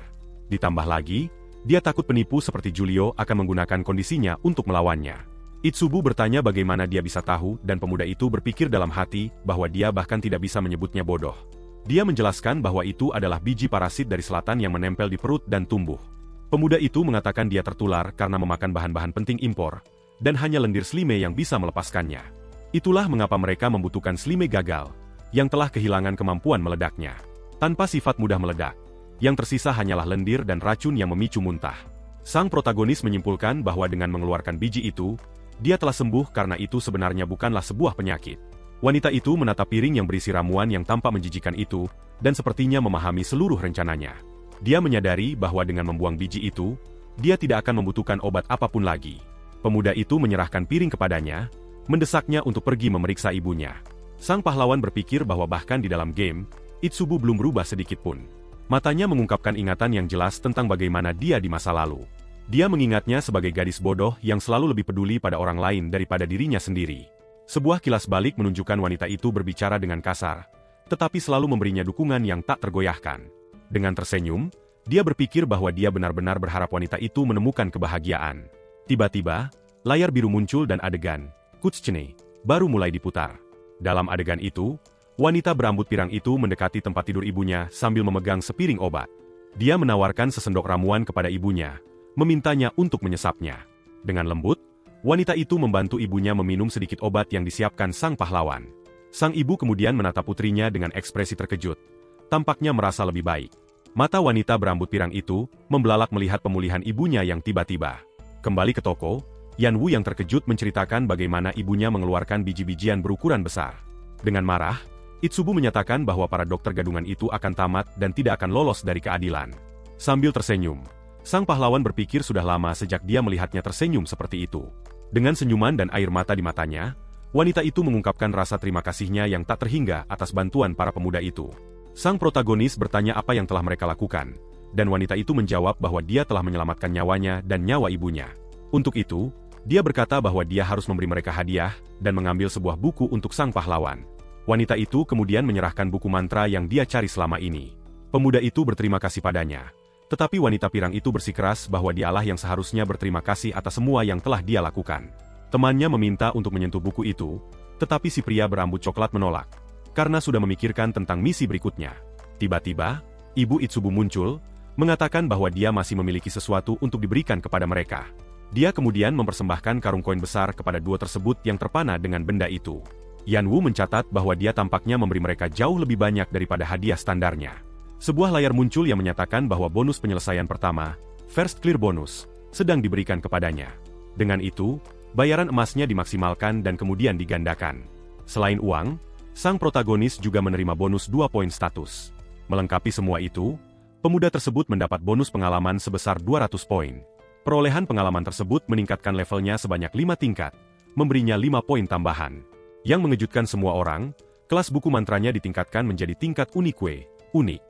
Ditambah lagi, dia takut penipu seperti Julio akan menggunakan kondisinya untuk melawannya. Itsubu bertanya bagaimana dia bisa tahu dan pemuda itu berpikir dalam hati bahwa dia bahkan tidak bisa menyebutnya bodoh. Dia menjelaskan bahwa itu adalah biji parasit dari selatan yang menempel di perut dan tumbuh. Pemuda itu mengatakan dia tertular karena memakan bahan-bahan penting impor, dan hanya lendir slime yang bisa melepaskannya. Itulah mengapa mereka membutuhkan slime gagal, yang telah kehilangan kemampuan meledaknya. Tanpa sifat mudah meledak, yang tersisa hanyalah lendir dan racun yang memicu muntah. Sang protagonis menyimpulkan bahwa dengan mengeluarkan biji itu, dia telah sembuh karena itu sebenarnya bukanlah sebuah penyakit. Wanita itu menatap piring yang berisi ramuan yang tampak menjijikan itu, dan sepertinya memahami seluruh rencananya. Dia menyadari bahwa dengan membuang biji itu, dia tidak akan membutuhkan obat apapun lagi. Pemuda itu menyerahkan piring kepadanya, mendesaknya untuk pergi memeriksa ibunya. Sang pahlawan berpikir bahwa bahkan di dalam game, Itsubu belum berubah sedikit pun. Matanya mengungkapkan ingatan yang jelas tentang bagaimana dia di masa lalu. Dia mengingatnya sebagai gadis bodoh yang selalu lebih peduli pada orang lain daripada dirinya sendiri. Sebuah kilas balik menunjukkan wanita itu berbicara dengan kasar, tetapi selalu memberinya dukungan yang tak tergoyahkan. Dengan tersenyum, dia berpikir bahwa dia benar-benar berharap wanita itu menemukan kebahagiaan. Tiba-tiba, layar biru muncul dan adegan cutscene baru mulai diputar. Dalam adegan itu, wanita berambut pirang itu mendekati tempat tidur ibunya sambil memegang sepiring obat. Dia menawarkan sesendok ramuan kepada ibunya, memintanya untuk menyesapnya. Dengan lembut, wanita itu membantu ibunya meminum sedikit obat yang disiapkan sang pahlawan. Sang ibu kemudian menatap putrinya dengan ekspresi terkejut. Tampaknya merasa lebih baik. Mata wanita berambut pirang itu membelalak melihat pemulihan ibunya yang tiba-tiba. Kembali ke toko, Yan Wu yang terkejut menceritakan bagaimana ibunya mengeluarkan biji-bijian berukuran besar. Dengan marah, Itsubu menyatakan bahwa para dokter gadungan itu akan tamat dan tidak akan lolos dari keadilan. Sambil tersenyum, sang pahlawan berpikir sudah lama sejak dia melihatnya tersenyum seperti itu. Dengan senyuman dan air mata di matanya, wanita itu mengungkapkan rasa terima kasihnya yang tak terhingga atas bantuan para pemuda itu. Sang protagonis bertanya apa yang telah mereka lakukan, dan wanita itu menjawab bahwa dia telah menyelamatkan nyawanya dan nyawa ibunya. Untuk itu, dia berkata bahwa dia harus memberi mereka hadiah dan mengambil sebuah buku untuk sang pahlawan. Wanita itu kemudian menyerahkan buku mantra yang dia cari selama ini. Pemuda itu berterima kasih padanya. Tetapi wanita pirang itu bersikeras bahwa dialah yang seharusnya berterima kasih atas semua yang telah dia lakukan. Temannya meminta untuk menyentuh buku itu, tetapi si pria berambut coklat menolak, karena sudah memikirkan tentang misi berikutnya. Tiba-tiba, Ibu Itsubu muncul, mengatakan bahwa dia masih memiliki sesuatu untuk diberikan kepada mereka. Dia kemudian mempersembahkan karung koin besar kepada dua tersebut yang terpana dengan benda itu. Yan Wu mencatat bahwa dia tampaknya memberi mereka jauh lebih banyak daripada hadiah standarnya. Sebuah layar muncul yang menyatakan bahwa bonus penyelesaian pertama, First Clear Bonus, sedang diberikan kepadanya. Dengan itu, bayaran emasnya dimaksimalkan dan kemudian digandakan. Selain uang, sang protagonis juga menerima bonus 2 poin status. Melengkapi semua itu, pemuda tersebut mendapat bonus pengalaman sebesar 200 poin. Perolehan pengalaman tersebut meningkatkan levelnya sebanyak 5 tingkat, memberinya 5 poin tambahan. Yang mengejutkan semua orang, kelas buku mantranya ditingkatkan menjadi tingkat unikwe, unik.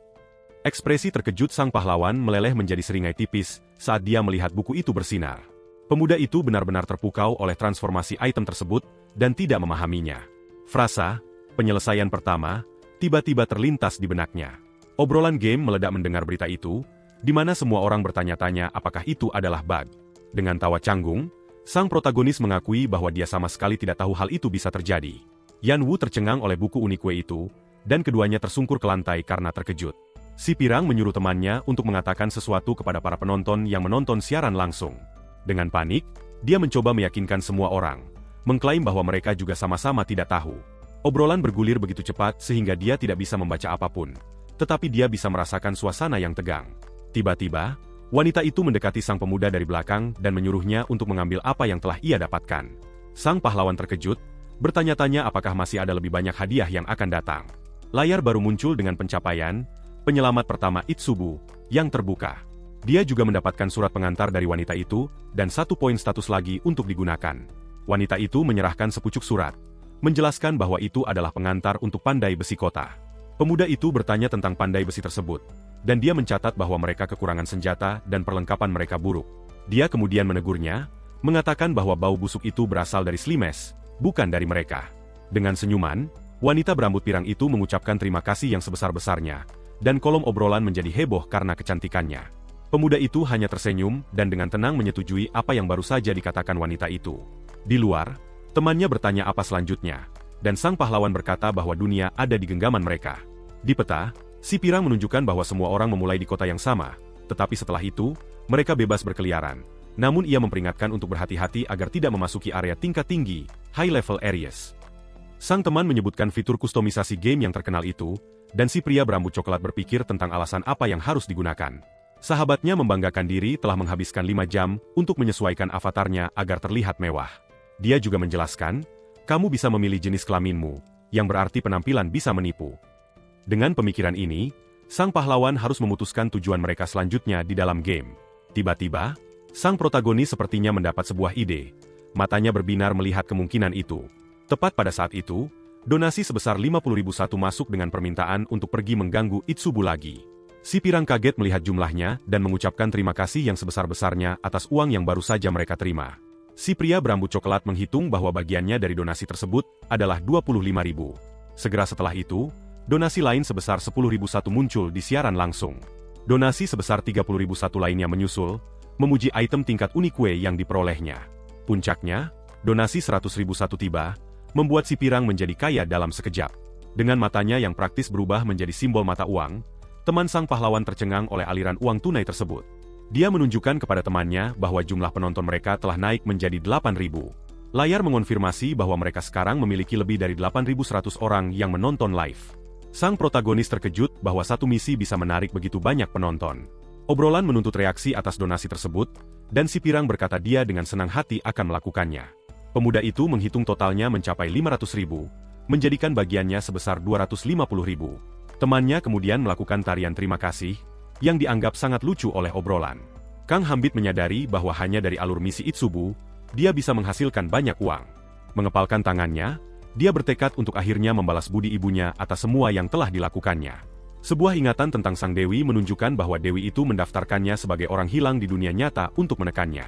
Ekspresi terkejut sang pahlawan meleleh menjadi seringai tipis saat dia melihat buku itu bersinar. Pemuda itu benar-benar terpukau oleh transformasi item tersebut dan tidak memahaminya. Frasa, penyelesaian pertama, tiba-tiba terlintas di benaknya. Obrolan game meledak mendengar berita itu, di mana semua orang bertanya-tanya apakah itu adalah bug. Dengan tawa canggung, sang protagonis mengakui bahwa dia sama sekali tidak tahu hal itu bisa terjadi. Yan Wu tercengang oleh buku unikwe itu, dan keduanya tersungkur ke lantai karena terkejut. Si pirang menyuruh temannya untuk mengatakan sesuatu kepada para penonton yang menonton siaran langsung. Dengan panik, dia mencoba meyakinkan semua orang, mengklaim bahwa mereka juga sama-sama tidak tahu. Obrolan bergulir begitu cepat sehingga dia tidak bisa membaca apapun, tetapi dia bisa merasakan suasana yang tegang. Tiba-tiba, wanita itu mendekati sang pemuda dari belakang dan menyuruhnya untuk mengambil apa yang telah ia dapatkan. Sang pahlawan terkejut, bertanya-tanya apakah masih ada lebih banyak hadiah yang akan datang. Layar baru muncul dengan pencapaian, penyelamat pertama Itsubu, yang terbuka. Dia juga mendapatkan surat pengantar dari wanita itu, dan 1 poin status lagi untuk digunakan. Wanita itu menyerahkan sepucuk surat, menjelaskan bahwa itu adalah pengantar untuk pandai besi kota. Pemuda itu bertanya tentang pandai besi tersebut, dan dia mencatat bahwa mereka kekurangan senjata dan perlengkapan mereka buruk. Dia kemudian menegurnya, mengatakan bahwa bau busuk itu berasal dari Slimes, bukan dari mereka. Dengan senyuman, wanita berambut pirang itu mengucapkan terima kasih yang sebesar-besarnya, dan kolom obrolan menjadi heboh karena kecantikannya. Pemuda itu hanya tersenyum dan dengan tenang menyetujui apa yang baru saja dikatakan wanita itu. Di luar, temannya bertanya apa selanjutnya, dan sang pahlawan berkata bahwa dunia ada di genggaman mereka. Di peta, si pirang menunjukkan bahwa semua orang memulai di kota yang sama, tetapi setelah itu, mereka bebas berkeliaran. Namun ia memperingatkan untuk berhati-hati agar tidak memasuki area tingkat tinggi, high level areas. Sang teman menyebutkan fitur kustomisasi game yang terkenal itu, dan si pria berambut coklat berpikir tentang alasan apa yang harus digunakan. Sahabatnya membanggakan diri telah menghabiskan 5 jam untuk menyesuaikan avatarnya agar terlihat mewah. Dia juga menjelaskan, kamu bisa memilih jenis kelaminmu, yang berarti penampilan bisa menipu. Dengan pemikiran ini, sang pahlawan harus memutuskan tujuan mereka selanjutnya di dalam game. Tiba-tiba, sang protagonis sepertinya mendapat sebuah ide. Matanya berbinar melihat kemungkinan itu. Tepat pada saat itu, donasi sebesar 50.001 masuk dengan permintaan untuk pergi mengganggu Itsubu lagi. Si pirang kaget melihat jumlahnya dan mengucapkan terima kasih yang sebesar-besarnya atas uang yang baru saja mereka terima. Si pria berambut coklat menghitung bahwa bagiannya dari donasi tersebut adalah 25.000. Segera setelah itu, donasi lain sebesar 10.001 muncul di siaran langsung. Donasi sebesar 30.001 lainnya menyusul, memuji item tingkat Unique yang diperolehnya. Puncaknya, donasi 100.001 tiba, membuat si pirang menjadi kaya dalam sekejap. Dengan matanya yang praktis berubah menjadi simbol mata uang, teman sang pahlawan tercengang oleh aliran uang tunai tersebut. Dia menunjukkan kepada temannya bahwa jumlah penonton mereka telah naik menjadi 8.000. Layar mengonfirmasi bahwa mereka sekarang memiliki lebih dari 8.100 orang yang menonton live. Sang protagonis terkejut bahwa satu misi bisa menarik begitu banyak penonton. Obrolan menuntut reaksi atas donasi tersebut, dan si pirang berkata dia dengan senang hati akan melakukannya. Pemuda itu menghitung totalnya mencapai 500.000, menjadikan bagiannya sebesar 250.000. Temannya kemudian melakukan tarian terima kasih, yang dianggap sangat lucu oleh obrolan. Kang Hambit menyadari bahwa hanya dari alur misi Itsubu, dia bisa menghasilkan banyak uang. Mengepalkan tangannya, dia bertekad untuk akhirnya membalas budi ibunya atas semua yang telah dilakukannya. Sebuah ingatan tentang sang Dewi menunjukkan bahwa Dewi itu mendaftarkannya sebagai orang hilang di dunia nyata untuk menekannya.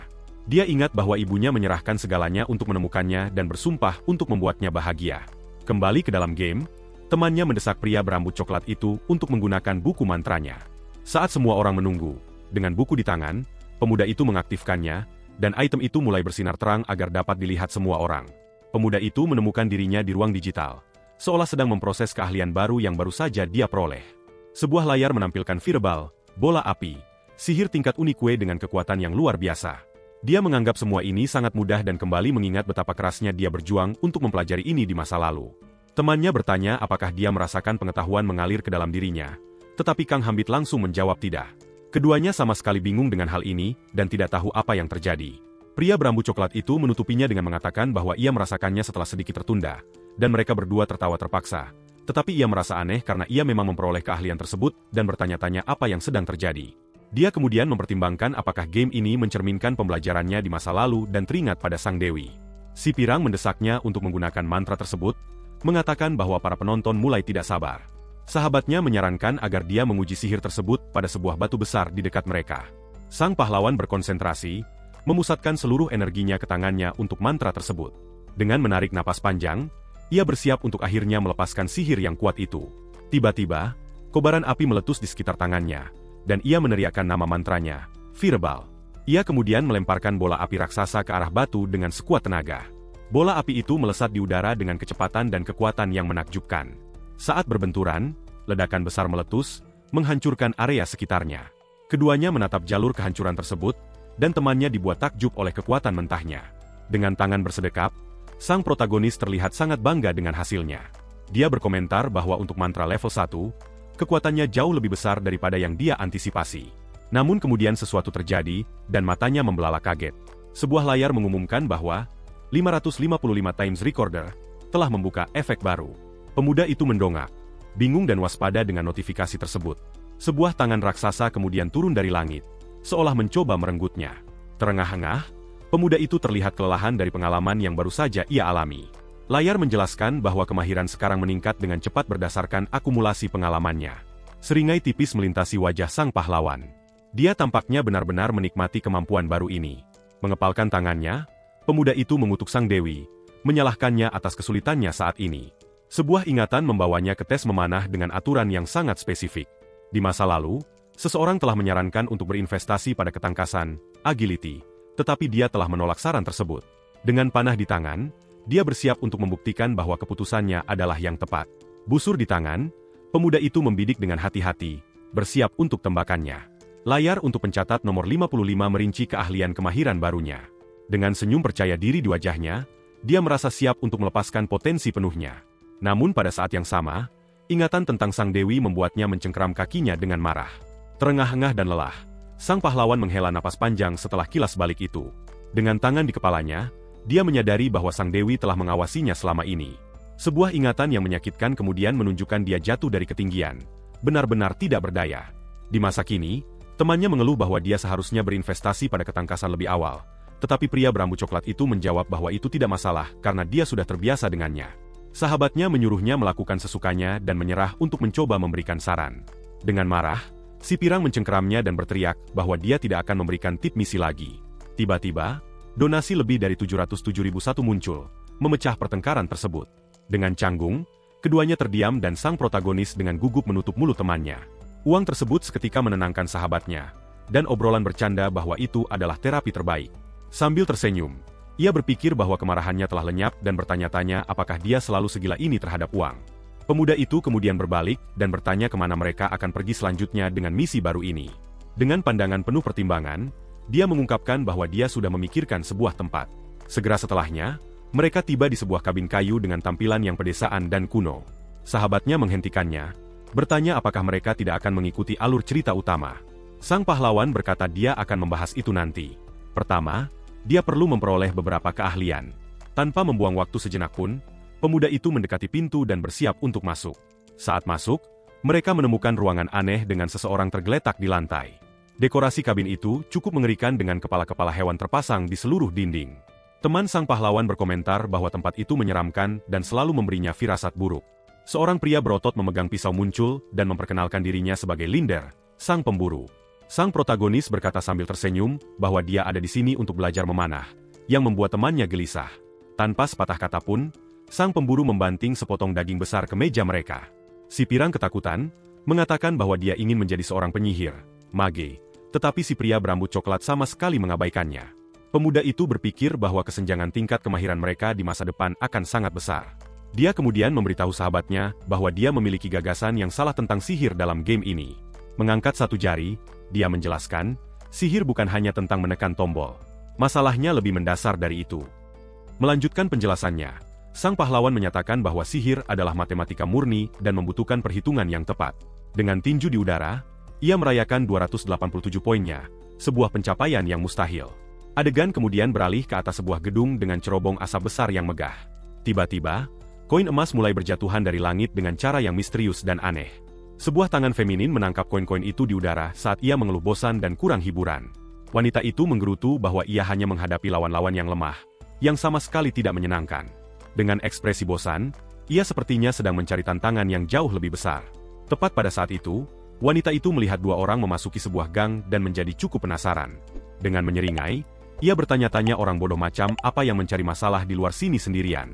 Dia ingat bahwa ibunya menyerahkan segalanya untuk menemukannya dan bersumpah untuk membuatnya bahagia. Kembali ke dalam game, temannya mendesak pria berambut coklat itu untuk menggunakan buku mantranya. Saat semua orang menunggu, dengan buku di tangan, pemuda itu mengaktifkannya, dan item itu mulai bersinar terang agar dapat dilihat semua orang. Pemuda itu menemukan dirinya di ruang digital, seolah sedang memproses keahlian baru yang baru saja dia peroleh. Sebuah layar menampilkan Fireball, bola api, sihir tingkat Unique dengan kekuatan yang luar biasa. Dia menganggap semua ini sangat mudah dan kembali mengingat betapa kerasnya dia berjuang untuk mempelajari ini di masa lalu. Temannya bertanya apakah dia merasakan pengetahuan mengalir ke dalam dirinya, tetapi Kang Hambit langsung menjawab tidak. Keduanya sama sekali bingung dengan hal ini, dan tidak tahu apa yang terjadi. Pria berambut coklat itu menutupinya dengan mengatakan bahwa ia merasakannya setelah sedikit tertunda, dan mereka berdua tertawa terpaksa. Tetapi ia merasa aneh karena ia memang memperoleh keahlian tersebut, dan bertanya-tanya apa yang sedang terjadi. Dia kemudian mempertimbangkan apakah game ini mencerminkan pembelajarannya di masa lalu dan teringat pada sang Dewi. Si pirang mendesaknya untuk menggunakan mantra tersebut, mengatakan bahwa para penonton mulai tidak sabar. Sahabatnya menyarankan agar dia menguji sihir tersebut pada sebuah batu besar di dekat mereka. Sang pahlawan berkonsentrasi, memusatkan seluruh energinya ke tangannya untuk mantra tersebut. Dengan menarik napas panjang, ia bersiap untuk akhirnya melepaskan sihir yang kuat itu. Tiba-tiba, kobaran api meletus di sekitar tangannya, dan ia meneriakkan nama mantranya, Fireball. Ia kemudian melemparkan bola api raksasa ke arah batu dengan sekuat tenaga. Bola api itu melesat di udara dengan kecepatan dan kekuatan yang menakjubkan. Saat berbenturan, ledakan besar meletus, menghancurkan area sekitarnya. Keduanya menatap jalur kehancuran tersebut, dan temannya dibuat takjub oleh kekuatan mentahnya. Dengan tangan bersedekap, sang protagonis terlihat sangat bangga dengan hasilnya. Dia berkomentar bahwa untuk mantra level 1, kekuatannya jauh lebih besar daripada yang dia antisipasi. Namun kemudian sesuatu terjadi, dan matanya membelalak kaget. Sebuah layar mengumumkan bahwa 555 times recorder telah membuka efek baru. Pemuda itu mendongak, bingung dan waspada dengan notifikasi tersebut. Sebuah tangan raksasa kemudian turun dari langit, seolah mencoba merenggutnya. Terengah-engah, pemuda itu terlihat kelelahan dari pengalaman yang baru saja ia alami. Layar menjelaskan bahwa kemahiran sekarang meningkat dengan cepat berdasarkan akumulasi pengalamannya. Seringai tipis melintasi wajah sang pahlawan. Dia tampaknya benar-benar menikmati kemampuan baru ini. Mengepalkan tangannya, pemuda itu mengutuk sang Dewi, menyalahkannya atas kesulitannya saat ini. Sebuah ingatan membawanya ke tes memanah dengan aturan yang sangat spesifik. Di masa lalu, seseorang telah menyarankan untuk berinvestasi pada ketangkasan, agility, tetapi dia telah menolak saran tersebut. Dengan panah di tangan, dia bersiap untuk membuktikan bahwa keputusannya adalah yang tepat. Busur di tangan, pemuda itu membidik dengan hati-hati, bersiap untuk tembakannya. Layar untuk pencatat nomor 55 merinci keahlian kemahiran barunya. Dengan senyum percaya diri di wajahnya, dia merasa siap untuk melepaskan potensi penuhnya. Namun pada saat yang sama, ingatan tentang sang Dewi membuatnya mencengkeram kakinya dengan marah. Terengah-engah dan lelah, sang pahlawan menghela napas panjang setelah kilas balik itu. Dengan tangan di kepalanya, dia menyadari bahwa sang Dewi telah mengawasinya selama ini. Sebuah ingatan yang menyakitkan kemudian menunjukkan dia jatuh dari ketinggian. Benar-benar tidak berdaya. Di masa kini, temannya mengeluh bahwa dia seharusnya berinvestasi pada ketangkasan lebih awal. Tetapi pria berambut coklat itu menjawab bahwa itu tidak masalah karena dia sudah terbiasa dengannya. Sahabatnya menyuruhnya melakukan sesukanya dan menyerah untuk mencoba memberikan saran. Dengan marah, Si pirang mencengkeramnya dan berteriak bahwa dia tidak akan memberikan tip misi lagi. Tiba-tiba, donasi lebih dari 707.001 muncul, memecah pertengkaran tersebut. Dengan canggung, keduanya terdiam dan sang protagonis dengan gugup menutup mulut temannya. Uang tersebut seketika menenangkan sahabatnya, dan obrolan bercanda bahwa itu adalah terapi terbaik. Sambil tersenyum, ia berpikir bahwa kemarahannya telah lenyap dan bertanya-tanya apakah dia selalu segila ini terhadap uang. Pemuda itu kemudian berbalik dan bertanya kemana mereka akan pergi selanjutnya dengan misi baru ini. Dengan pandangan penuh pertimbangan, dia mengungkapkan bahwa dia sudah memikirkan sebuah tempat. Segera setelahnya, mereka tiba di sebuah kabin kayu dengan tampilan yang pedesaan dan kuno. Sahabatnya menghentikannya, bertanya apakah mereka tidak akan mengikuti alur cerita utama. Sang pahlawan berkata dia akan membahas itu nanti. Pertama, dia perlu memperoleh beberapa keahlian. Tanpa membuang waktu sejenak pun, pemuda itu mendekati pintu dan bersiap untuk masuk. Saat masuk, mereka menemukan ruangan aneh dengan seseorang tergeletak di lantai. Dekorasi kabin itu cukup mengerikan dengan kepala-kepala hewan terpasang di seluruh dinding. Teman sang pahlawan berkomentar bahwa tempat itu menyeramkan dan selalu memberinya firasat buruk. Seorang pria berotot memegang pisau muncul dan memperkenalkan dirinya sebagai Linder, sang pemburu. Sang protagonis berkata sambil tersenyum bahwa dia ada di sini untuk belajar memanah, yang membuat temannya gelisah. Tanpa sepatah kata pun, sang pemburu membanting sepotong daging besar ke meja mereka. Si pirang ketakutan, mengatakan bahwa dia ingin menjadi seorang penyihir, mage, tetapi si pria berambut coklat sama sekali mengabaikannya. Pemuda itu berpikir bahwa kesenjangan tingkat kemahiran mereka di masa depan akan sangat besar. Dia kemudian memberitahu sahabatnya bahwa dia memiliki gagasan yang salah tentang sihir dalam game ini. Mengangkat satu jari, dia menjelaskan, sihir bukan hanya tentang menekan tombol. Masalahnya lebih mendasar dari itu. Melanjutkan penjelasannya, sang pahlawan menyatakan bahwa sihir adalah matematika murni dan membutuhkan perhitungan yang tepat. Dengan tinju di udara, ia merayakan 287 poinnya, sebuah pencapaian yang mustahil. Adegan kemudian beralih ke atas sebuah gedung dengan cerobong asap besar yang megah. Tiba-tiba, koin emas mulai berjatuhan dari langit dengan cara yang misterius dan aneh. Sebuah tangan feminin menangkap koin-koin itu di udara saat ia mengeluh bosan dan kurang hiburan. Wanita itu menggerutu bahwa ia hanya menghadapi lawan-lawan yang lemah, yang sama sekali tidak menyenangkan. Dengan ekspresi bosan, ia sepertinya sedang mencari tantangan yang jauh lebih besar. Tepat pada saat itu, wanita itu melihat dua orang memasuki sebuah gang dan menjadi cukup penasaran. Dengan menyeringai, ia bertanya-tanya orang bodoh macam apa yang mencari masalah di luar sini sendirian.